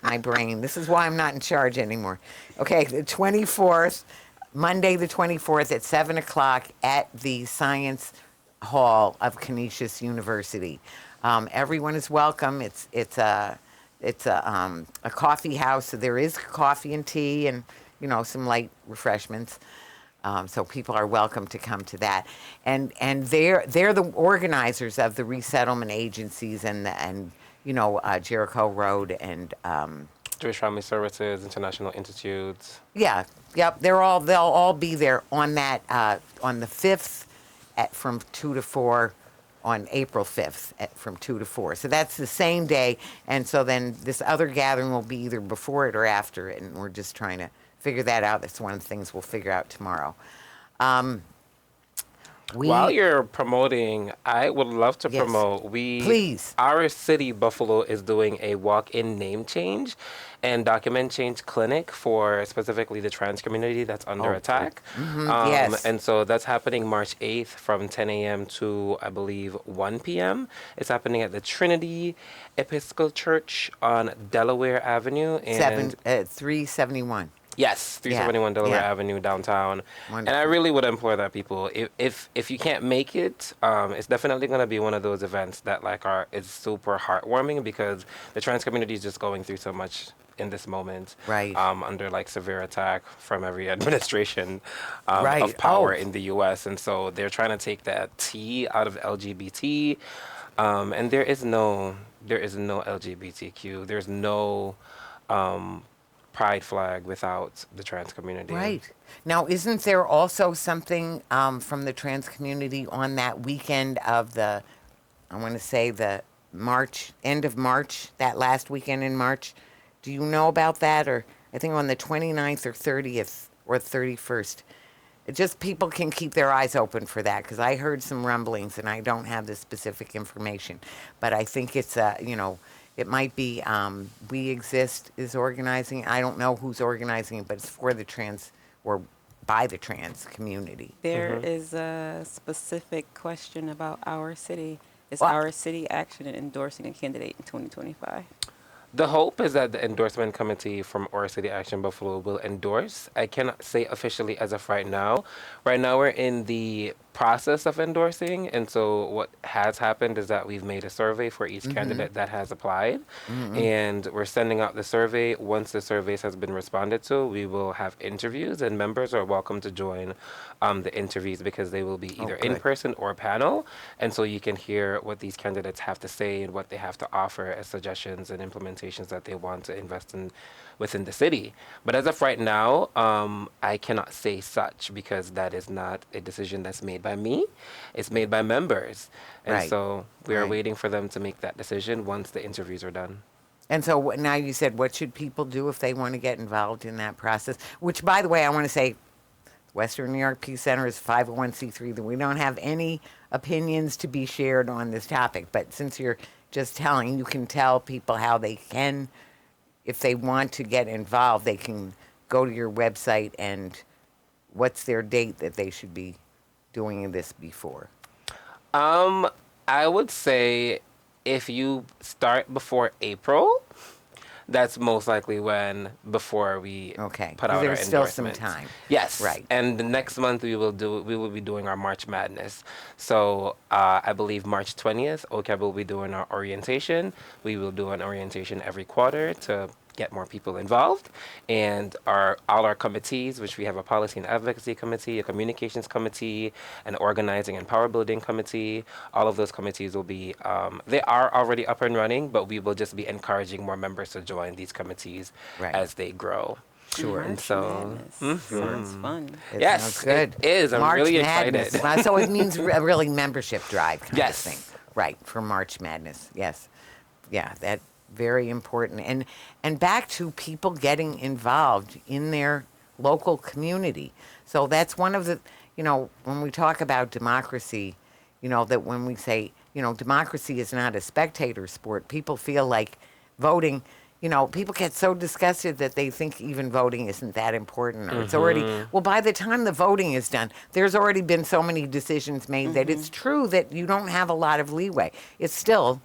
[SPEAKER 2] My brain. This is why I'm not in charge anymore. Okay. The 24th, Monday the 24th at 7 o'clock at the Science Hall of Canisius University. Everyone is welcome. It's a coffee house, so there is coffee and tea and, some light refreshments. So people are welcome to come to that. And they're the organizers of the resettlement agencies and Jericho Road and
[SPEAKER 4] Jewish Family Services, International Institutes.
[SPEAKER 2] yeah, yep. They'll all be there on that on the 5th from 2 to 4. On April 5th from 2 to 4. So that's the same day. And so then this other gathering will be either before it or after it. And we're just trying to figure that out. That's one of the things we'll figure out tomorrow.
[SPEAKER 4] While you're promoting, I would love to
[SPEAKER 2] Yes.
[SPEAKER 4] promote.
[SPEAKER 2] Please.
[SPEAKER 4] Our city, Buffalo, is doing a walk-in name change and document change clinic for specifically the trans community that's under attack.
[SPEAKER 2] Yes.
[SPEAKER 4] And so that's happening March 8th from 10 a.m. to, I believe, 1 p.m. It's happening at the Trinity Episcopal Church on Delaware Avenue. And
[SPEAKER 2] 371.
[SPEAKER 4] Yes, 371 Delaware
[SPEAKER 2] yeah.
[SPEAKER 4] Avenue downtown.
[SPEAKER 2] Wonderful.
[SPEAKER 4] And I really would implore that people, if you can't make it, it's definitely going to be one of those events that is super heartwarming because the trans community is just going through so much in this moment,
[SPEAKER 2] Right.
[SPEAKER 4] Under severe attack from every administration
[SPEAKER 2] Right.
[SPEAKER 4] of power
[SPEAKER 2] Oh.
[SPEAKER 4] in the U.S. And so they're trying to take that T out of LGBT, and there is no LGBTQ. There's no pride flag without the trans community.
[SPEAKER 2] Right. Now, isn't there also something from the trans community on that weekend of I want to say the end of March, that last weekend in March? Do you know about that? Or I think on the 29th or 30th or 31st. Just people can keep their eyes open for that because I heard some rumblings and I don't have the specific information. But I think it's, it might be We Exist is organizing. I don't know who's organizing it, but it's for the trans or by the trans community.
[SPEAKER 3] There is a specific question about our city. Is
[SPEAKER 2] Well-
[SPEAKER 3] our city action in endorsing a candidate in 2025?
[SPEAKER 4] The hope is that the endorsement committee from Our City Action Buffalo will endorse. I cannot say officially as of right now. Right now we're in the process of endorsing, and so what has happened is that we've made a survey for each candidate that has applied, and we're sending out the survey. Once the surveys has been responded to, we will have interviews, and members are welcome to join the interviews because they will be either in
[SPEAKER 2] good.
[SPEAKER 4] person or panel, and so you can hear what these candidates have to say and what they have to offer as suggestions and implementations that they want to invest in within the city. But as of right now, I cannot say such because that is not a decision that's made by me. It's made by members. And
[SPEAKER 2] Right.
[SPEAKER 4] so we are
[SPEAKER 2] Right.
[SPEAKER 4] waiting for them to make that decision once the interviews are done.
[SPEAKER 2] And so now you said, what should people do if they want to get involved in that process? Which, by the way, I want to say, Western New York Peace Center is 501c3. That we don't have any opinions to be shared on this topic. But since you're just telling, you can tell people how they can, if they want to get involved, they can go to your website and what's their date that they should be doing this before?
[SPEAKER 4] I would say if you start before April, that's most likely before we
[SPEAKER 2] Okay.
[SPEAKER 4] put out
[SPEAKER 2] There's
[SPEAKER 4] our
[SPEAKER 2] still some
[SPEAKER 4] endorsements.
[SPEAKER 2] time.
[SPEAKER 4] Yes.
[SPEAKER 2] Right.
[SPEAKER 4] And the next month we will be doing our March Madness. So I believe March 20th, OCAB will be doing our orientation. We will do an orientation every quarter to get more people involved, and all our committees, which we have a policy and advocacy committee, a communications committee, an organizing and power building committee. All of those committees will be they are already up and running, but we will just be encouraging more members to join these committees
[SPEAKER 2] Right.
[SPEAKER 4] as they grow.
[SPEAKER 2] Sure.
[SPEAKER 4] And
[SPEAKER 3] March
[SPEAKER 4] so
[SPEAKER 3] Madness. Sounds fun.
[SPEAKER 2] It
[SPEAKER 4] Yes,
[SPEAKER 2] sounds good.
[SPEAKER 4] it is. I'm
[SPEAKER 2] March
[SPEAKER 4] really
[SPEAKER 2] Madness.
[SPEAKER 4] excited.
[SPEAKER 2] So it means a really membership drive kind
[SPEAKER 4] Yes.
[SPEAKER 2] of thing. Right, for March Madness. Yes. Yeah, that very important. And back to people getting involved in their local community. So that's one of the, when we talk about democracy, that when we say, democracy is not a spectator sport, people feel like voting, people get so disgusted that they think even voting isn't that important. Or it's already, well, by the time the voting is done, there's already been so many decisions made that it's true that you don't have a lot of leeway. It's still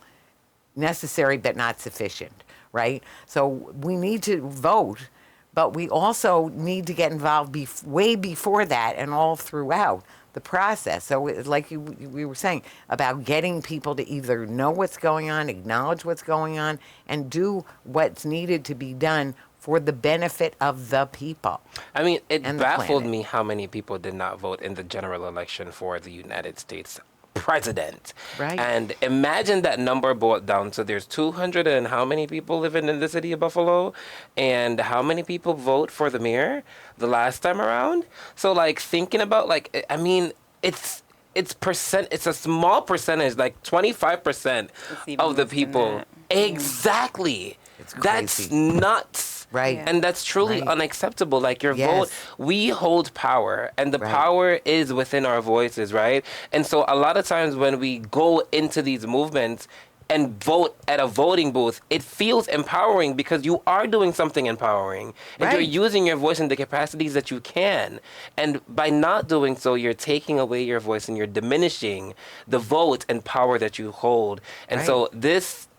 [SPEAKER 2] necessary but not sufficient, right? So we need to vote, but we also need to get involved way before that and all throughout the process. So like we were saying about getting people to either know what's going on, acknowledge what's going on, and do what's needed to be done for the benefit of the people.
[SPEAKER 4] I mean, it
[SPEAKER 2] And the
[SPEAKER 4] baffled
[SPEAKER 2] planet.
[SPEAKER 4] me how many people did not vote in the general election for the United States president.
[SPEAKER 2] Right.
[SPEAKER 4] And imagine that number boiled down to there's 200 and how many people living in the city of Buffalo, and how many people vote for the mayor the last time around. So thinking about I mean, it's a small percentage, 25%
[SPEAKER 3] even
[SPEAKER 4] of the
[SPEAKER 3] less than
[SPEAKER 4] people.
[SPEAKER 3] that.
[SPEAKER 4] Exactly.
[SPEAKER 2] It's
[SPEAKER 4] That's
[SPEAKER 2] crazy.
[SPEAKER 4] nuts.
[SPEAKER 2] Right.
[SPEAKER 3] Yeah.
[SPEAKER 4] And that's truly
[SPEAKER 2] Right.
[SPEAKER 4] unacceptable. Like your
[SPEAKER 2] Yes.
[SPEAKER 4] vote, we hold power, and the
[SPEAKER 2] Right.
[SPEAKER 4] power is within our voices, right? And so a lot of times when we go into these movements and vote at a voting booth, it feels empowering because you are doing something empowering and
[SPEAKER 2] Right.
[SPEAKER 4] you're using your voice in the capacities that you can. And by not doing so, you're taking away your voice and you're diminishing the vote and power that you hold. And so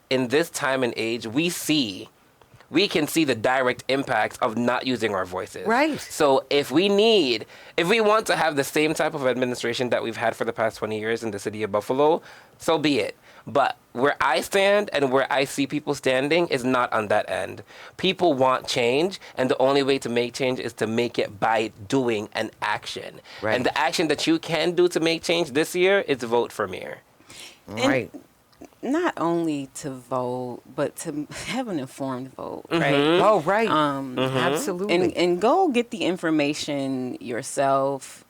[SPEAKER 4] in this time and age, we can see the direct impacts of not using our voices.
[SPEAKER 2] Right.
[SPEAKER 4] So if we want to have the same type of administration that we've had for the past 20 years in the city of Buffalo, so be it. But where I stand and where I see people standing is not on that end. People want change, and the only way to make change is to make it by doing an action.
[SPEAKER 2] Right.
[SPEAKER 4] And the action that you can do to make change this year is vote for mayor.
[SPEAKER 2] Right.
[SPEAKER 3] Not only to vote, but to have an informed vote, right?
[SPEAKER 2] Oh, right. Absolutely.
[SPEAKER 3] And go get the information yourself.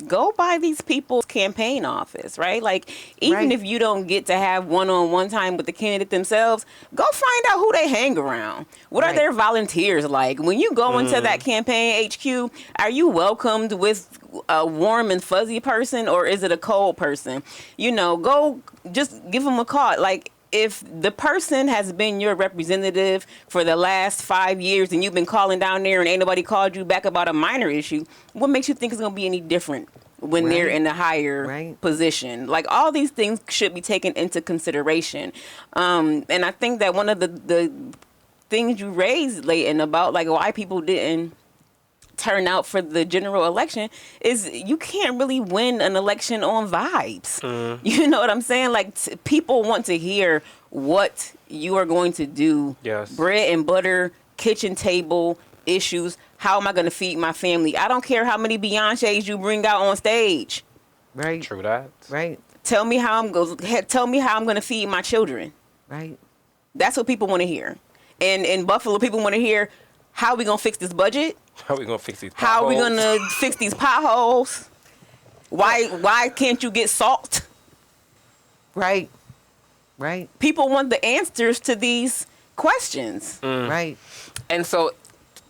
[SPEAKER 3] Go by these people's campaign office, right? Like, even
[SPEAKER 2] Right.
[SPEAKER 3] if you don't get to have one-on-one time with the candidate themselves, go find out who they hang around. What are
[SPEAKER 2] Right.
[SPEAKER 3] their volunteers like? When you go into that campaign HQ, are you welcomed with a warm and fuzzy person, or is it a cold person? You know, go just give them a call. Like, if the person has been your representative for the last 5 years and you've been calling down there and ain't nobody called you back about a minor issue, what makes you think it's going to be any different when they're
[SPEAKER 2] Right.
[SPEAKER 3] in a higher
[SPEAKER 2] Right.
[SPEAKER 3] position? Like, all these things should be taken into consideration. And I think that one of the things you raised, Leighton, about like why people didn't turn out for the general election is you can't really win an election on vibes. You know what I'm saying? Like, people want to hear what you are going to do.
[SPEAKER 4] Yes.
[SPEAKER 3] Bread and butter, kitchen table issues. How am I going to feed my family? I don't care how many Beyoncés you bring out on stage.
[SPEAKER 2] Right.
[SPEAKER 4] True that.
[SPEAKER 2] Right.
[SPEAKER 3] Tell me how I'm going to feed my children.
[SPEAKER 2] Right.
[SPEAKER 3] That's what people want to hear. And in Buffalo, people want to hear, how are we going to fix this budget?
[SPEAKER 4] How are we going to fix these
[SPEAKER 3] How are we
[SPEAKER 4] potholes?
[SPEAKER 3] going to fix these potholes? Why can't you get salt?
[SPEAKER 2] Right. Right.
[SPEAKER 3] People want the answers to these questions.
[SPEAKER 2] Right.
[SPEAKER 4] And so,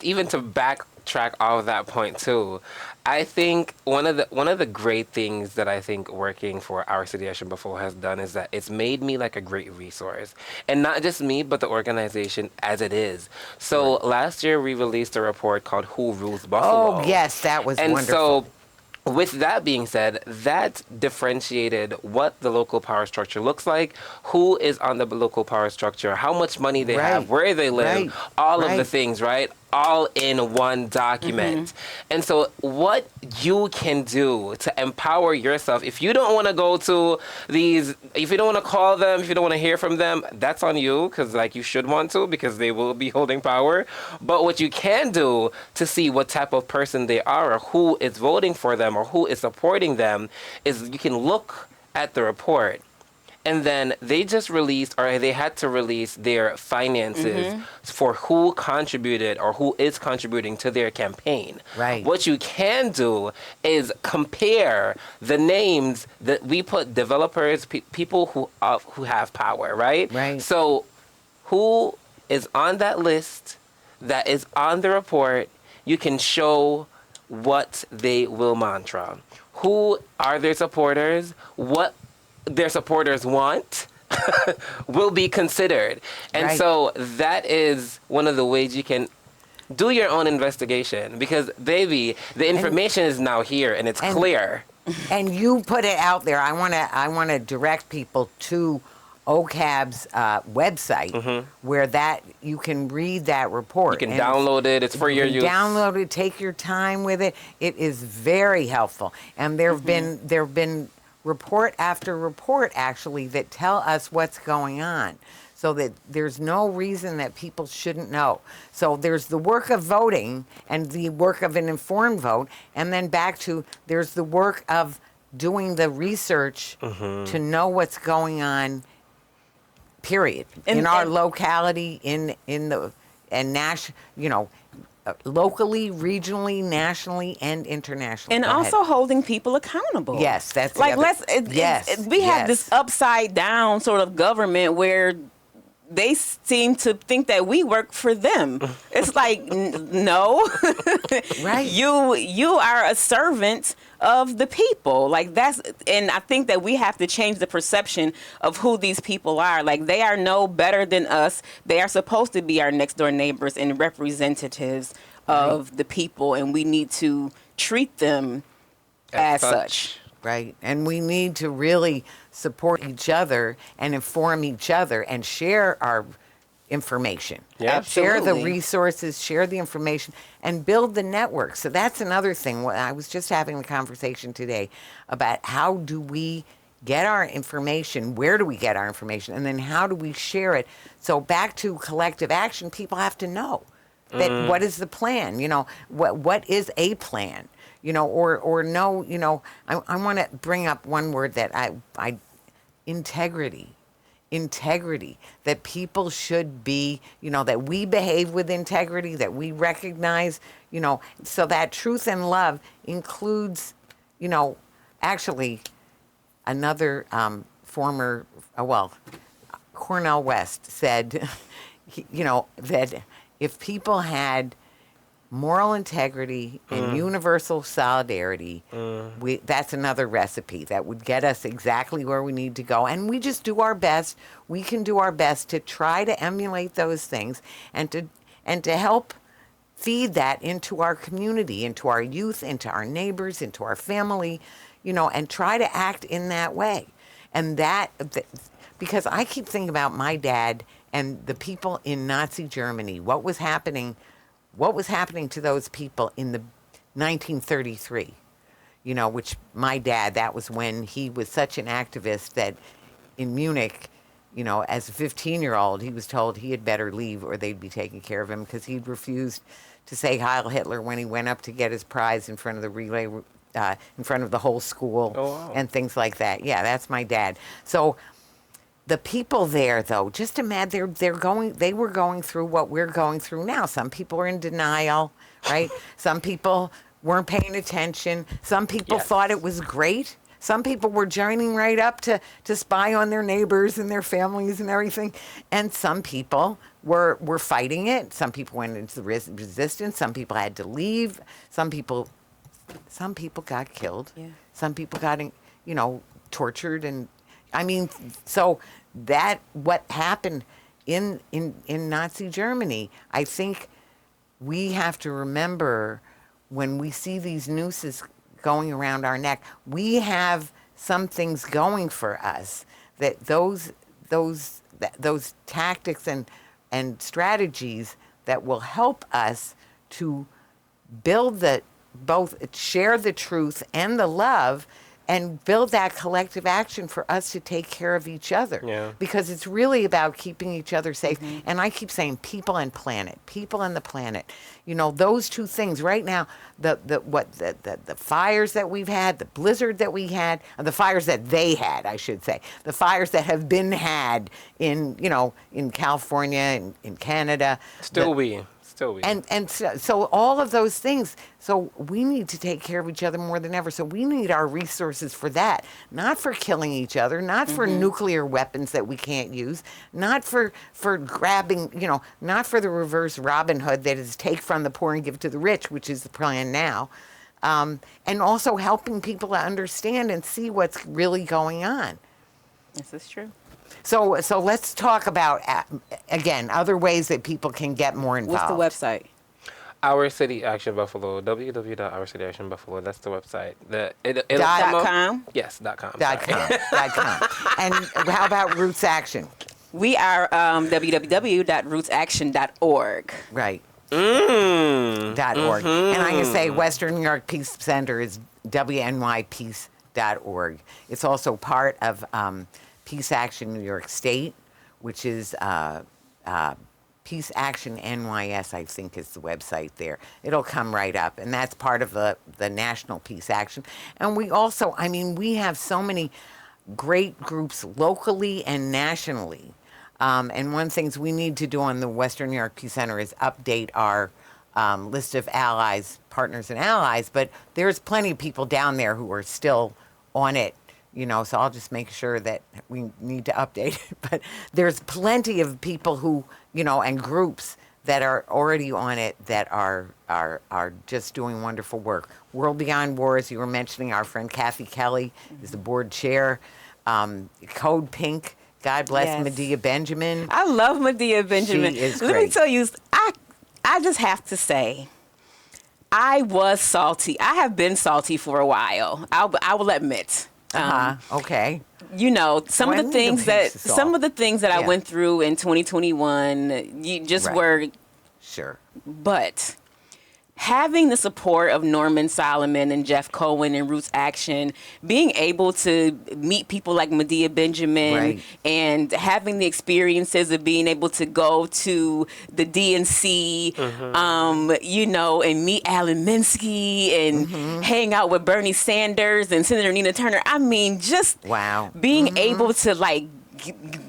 [SPEAKER 4] even to backtrack all of that point too, I think one of the great things that I think working for our city Action Buffalo has done is that it's made me like a great resource, and not just me, but the organization as it is. So last year we released a report called "Who Rules Buffalo."
[SPEAKER 2] Oh, yes, that was
[SPEAKER 4] and
[SPEAKER 2] wonderful.
[SPEAKER 4] so, with that being said, that differentiated what the local power structure looks like, who is on the local power structure, how much money they
[SPEAKER 2] Right.
[SPEAKER 4] have, where they live,
[SPEAKER 2] Right.
[SPEAKER 4] all of the
[SPEAKER 2] Right.
[SPEAKER 4] things, right? All in one document. And so what you can do to empower yourself, if you don't want to go to these, if you don't want to call them, if you don't want to hear from them, that's on you, because like you should want to, because they will be holding power. But what you can do to see what type of person they are, or who is voting for them, or who is supporting them, is you can look at the report. And then they just released, or they had to release their finances for who contributed or who is contributing to their campaign.
[SPEAKER 2] Right.
[SPEAKER 4] What you can do is compare the names that we put developers, people who have power, right?
[SPEAKER 2] Right.
[SPEAKER 4] So who is on that list that is on the report, you can show what they will mantra. Who are their supporters? What their supporters want will be considered. And
[SPEAKER 2] Right.
[SPEAKER 4] so that is one of the ways you can do your own investigation, because baby, the information is now here and it's
[SPEAKER 2] and-
[SPEAKER 4] clear.
[SPEAKER 2] And you put it out there. I want to direct people to OCAB's website, where that you can read that report.
[SPEAKER 4] You can
[SPEAKER 2] And
[SPEAKER 4] download it. It's for your use.
[SPEAKER 2] Download it. Take your time with it. It is very helpful. And there have been report after report actually that tell us what's going on, so that there's no reason that people shouldn't know. So there's the work of voting and the work of an informed vote, and then back to there's the work of doing the research to know what's going on, period, in our locality, in the locally, regionally, nationally, and internationally.
[SPEAKER 3] And
[SPEAKER 2] Go ahead.
[SPEAKER 3] also holding people accountable.
[SPEAKER 2] Yes, that's the
[SPEAKER 3] like
[SPEAKER 2] other-
[SPEAKER 3] we have
[SPEAKER 2] yes.
[SPEAKER 3] this upside down sort of government where they seem to think that we work for them. It's like, no,
[SPEAKER 2] Right.
[SPEAKER 3] You are a servant of the people. Like and I think that we have to change the perception of who these people are. Like, they are no better than us. They are supposed to be our next door neighbors and representatives of the people, and we need to treat them as such.
[SPEAKER 2] Right. And we need to really support each other and inform each other and share our information.
[SPEAKER 4] Yeah.
[SPEAKER 2] Share the
[SPEAKER 3] Absolutely.
[SPEAKER 2] resources, share the information, and build the network. So that's another thing. I was just having a conversation today about how do we get our information, where do we get our information, and then how do we share it. So back to collective action, people have to know that what is the plan? You know, what is a plan? You know, or no, you know, I want to bring up one word that integrity, that people should be, you know, that we behave with integrity, that we recognize, you know, so that truth and love includes, you know, actually another former, Cornel West said, you know, that if people had moral integrity and universal solidarity, that's another recipe that would get us exactly where we need to go. And we just do our best. We can do our best to try to emulate those things and to help feed that into our community, into our youth, into our neighbors, into our family, you know, and try to act in that way. And because I keep thinking about my dad and the people in Nazi Germany, what was happening to those people in the 1933, you know, which my dad, that was when he was such an activist that in Munich, you know, as a 15-year-old, he was told he had better leave or they'd be taking care of him because he'd refused to say Heil Hitler when he went up to get his prize in front of the relay, in front of the whole school.
[SPEAKER 4] Oh, wow.
[SPEAKER 2] And things like that. Yeah, that's my dad. So the people there, though, just imagine they were going through what we're going through now. Some people are in denial, right? Some people weren't paying attention. Some people
[SPEAKER 4] Yes.
[SPEAKER 2] thought it was great. Some people were joining right up to spy on their neighbors and their families and everything. And some people were fighting it. Some people went into the resistance. Some people had to leave. Some people got killed.
[SPEAKER 3] Yeah.
[SPEAKER 2] Some people got, you know, tortured. And I mean, so that what happened in Nazi Germany, I think we have to remember when we see these nooses going around our neck, we have some things going for us, that those tactics and strategies that will help us to build both share the truth and the love and build that collective action for us to take care of each other.
[SPEAKER 4] Yeah.
[SPEAKER 2] Because it's really about keeping each other safe. And I keep saying people and the planet. You know, those two things right now, the fires that we've had, the blizzard that we had, the fires that they had, I should say, the fires that have been had in California and in Canada.
[SPEAKER 4] Still we.
[SPEAKER 2] And so all of those things, so we need to take care of each other more than ever. So we need our resources for that, not for killing each other, not for nuclear weapons that we can't use, not for grabbing, not for the reverse Robin Hood that is take from the poor and give to the rich, which is the plan now. And also helping people to understand and see what's really going on.
[SPEAKER 3] This is true.
[SPEAKER 2] So let's talk about, again, other ways that people can get more involved.
[SPEAKER 3] What's the website?
[SPEAKER 4] Our City Action Buffalo, www.ourcityactionbuffalo. That's the website. It'll
[SPEAKER 2] Dot
[SPEAKER 4] come up-
[SPEAKER 3] .com?
[SPEAKER 4] Yes, .com.
[SPEAKER 2] .com. And how about RootsAction?
[SPEAKER 3] We are www.rootsaction.org.
[SPEAKER 2] Right.
[SPEAKER 4] Mm.
[SPEAKER 2] .org. And I'm going to say Western New York Peace Center is WNYPC.org. It's also part of Peace Action New York State, which is Peace Action NYS, I think is the website there. It'll come right up. And that's part of the National Peace Action. And we also, we have so many great groups locally and nationally. And one of the things we need to do on the Western New York Peace Center is update our list of allies, partners and allies. But there's plenty of people down there who are still on it, So I'll just make sure that we need to update it. But there's plenty of people who, and groups that are already on it that are just doing wonderful work. World Beyond Wars, you were mentioning, our friend Kathy Kelly is the board chair. Code Pink, God bless
[SPEAKER 3] Yes.
[SPEAKER 2] Medea Benjamin.
[SPEAKER 3] I love Medea Benjamin.
[SPEAKER 2] She is
[SPEAKER 3] Let me
[SPEAKER 2] great.
[SPEAKER 3] tell you, I just have to say, I was salty. I have been salty for a while. I will admit.
[SPEAKER 2] Okay.
[SPEAKER 3] Some of
[SPEAKER 2] When
[SPEAKER 3] the
[SPEAKER 2] the
[SPEAKER 3] things
[SPEAKER 2] pinks is
[SPEAKER 3] I
[SPEAKER 2] Yeah.
[SPEAKER 3] went through in 2021, you just
[SPEAKER 2] Right.
[SPEAKER 3] were,
[SPEAKER 2] Sure.
[SPEAKER 3] but having the support of Norman Solomon and Jeff Cohen and RootsAction, being able to meet people like Medea Benjamin,
[SPEAKER 2] Right.
[SPEAKER 3] and having the experiences of being able to go to the DNC, and meet Alan Minsky and hang out with Bernie Sanders and Senator Nina Turner. I mean, just
[SPEAKER 2] Wow.
[SPEAKER 3] being able to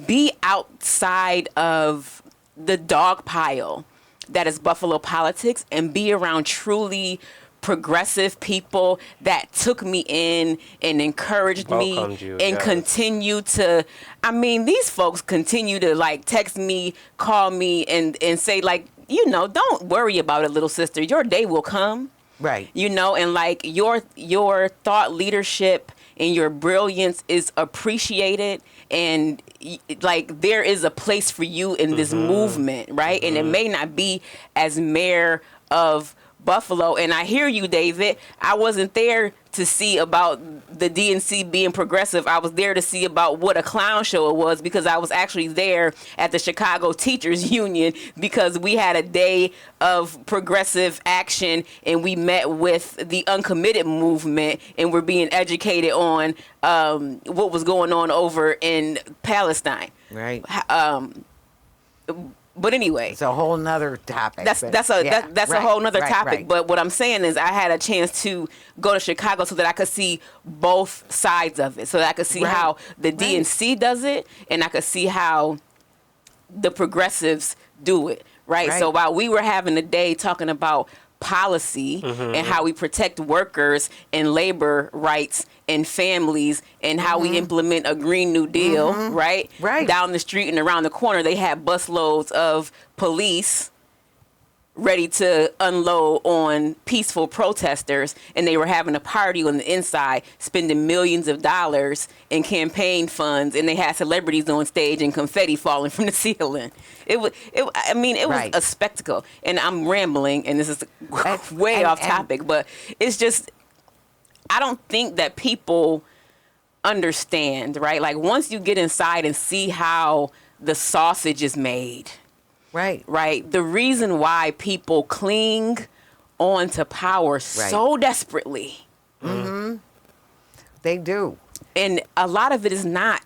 [SPEAKER 3] be outside of the dog pile that is Buffalo politics and be around truly progressive people that took me in and encouraged
[SPEAKER 4] Welcomed
[SPEAKER 3] me
[SPEAKER 4] you,
[SPEAKER 3] and
[SPEAKER 4] yes.
[SPEAKER 3] continue to, these folks continue to text me, call me and say don't worry about it, little sister, your day will come.
[SPEAKER 2] Right.
[SPEAKER 3] And your thought leadership and your brilliance is appreciated, and there is a place for you in this movement, right? And it may not be as mayor of Buffalo. And I hear you, David. I wasn't there to see about the DNC being progressive. I was there to see about what a clown show it was, because I was actually there at the Chicago Teachers Union because we had a day of progressive action and we met with the uncommitted movement and we're being educated on what was going on over in Palestine.
[SPEAKER 2] Right.
[SPEAKER 3] But anyway,
[SPEAKER 2] It's a whole nother topic.
[SPEAKER 3] that's a whole nother topic.
[SPEAKER 2] Right.
[SPEAKER 3] But what I'm saying is I had a chance to go to Chicago so that I could see both sides of it, so that I could see
[SPEAKER 2] Right.
[SPEAKER 3] how the DNC does it and I could see how the progressives do it, right?
[SPEAKER 2] Right.
[SPEAKER 3] So while we were having a day talking about policy and how we protect workers and labor rights and families and how we implement a Green New Deal, right?
[SPEAKER 2] Right.
[SPEAKER 3] Down the street and around the corner, they had busloads of police ready to unload on peaceful protesters, and they were having a party on the inside, spending millions of dollars in campaign funds, and they had celebrities on stage and confetti falling from the ceiling. It was
[SPEAKER 2] Right.
[SPEAKER 3] a spectacle. And I'm rambling, and this is way
[SPEAKER 2] and-
[SPEAKER 3] off topic, but it's just, I don't think that people understand, right? Like, once you get inside and see how the sausage is made, right? The reason why people cling on to power so desperately.
[SPEAKER 2] They do.
[SPEAKER 3] And a lot of it is not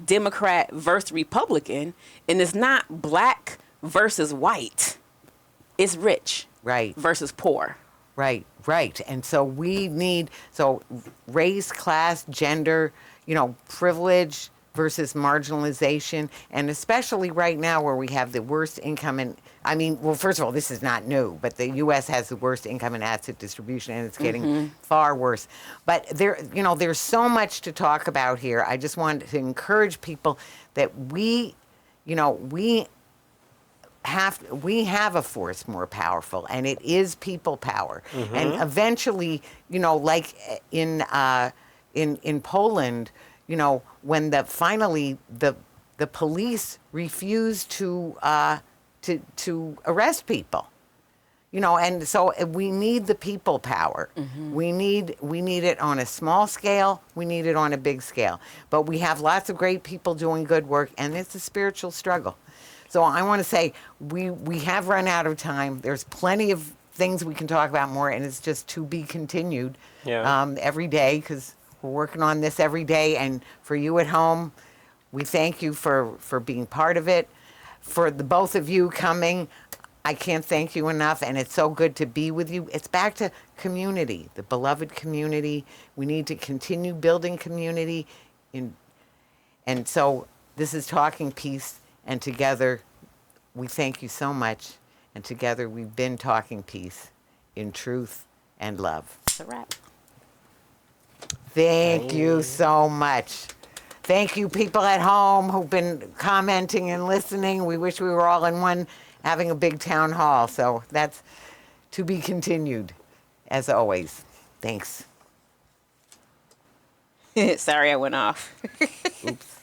[SPEAKER 3] Democrat versus Republican, and it's not black versus white. It's rich
[SPEAKER 2] Right.
[SPEAKER 3] versus poor.
[SPEAKER 2] Right. And so we need, race, class, gender, privilege versus marginalization. And especially right now where we have the worst income first of all, this is not new, but the U.S. has the worst income and asset distribution, and it's getting far worse. But there's so much to talk about here. I just want to encourage people that we have a force more powerful, and it is people power. And eventually, like in Poland, when finally the police refused to arrest people, and so we need the people power. We need it on a small scale. We need it on a big scale. But we have lots of great people doing good work, and it's a spiritual struggle. So I want to say we have run out of time. There's plenty of things we can talk about more, and it's just to be continued every day, because we're working on this every day. And for you at home, we thank you for being part of it. For the both of you coming, I can't thank you enough, and it's so good to be with you. It's back to community, the beloved community. We need to continue building community. And so this is Talking Peace, and together we thank you so much. And together we've been talking peace in truth and love.
[SPEAKER 3] It's a wrap.
[SPEAKER 2] Thank you
[SPEAKER 4] Bye.
[SPEAKER 2] so much. Thank you, people at home who've been commenting and listening. We wish we were all in one, having a big town hall. So that's to be continued, as always. Thanks.
[SPEAKER 3] Sorry, I went off.
[SPEAKER 2] Oops.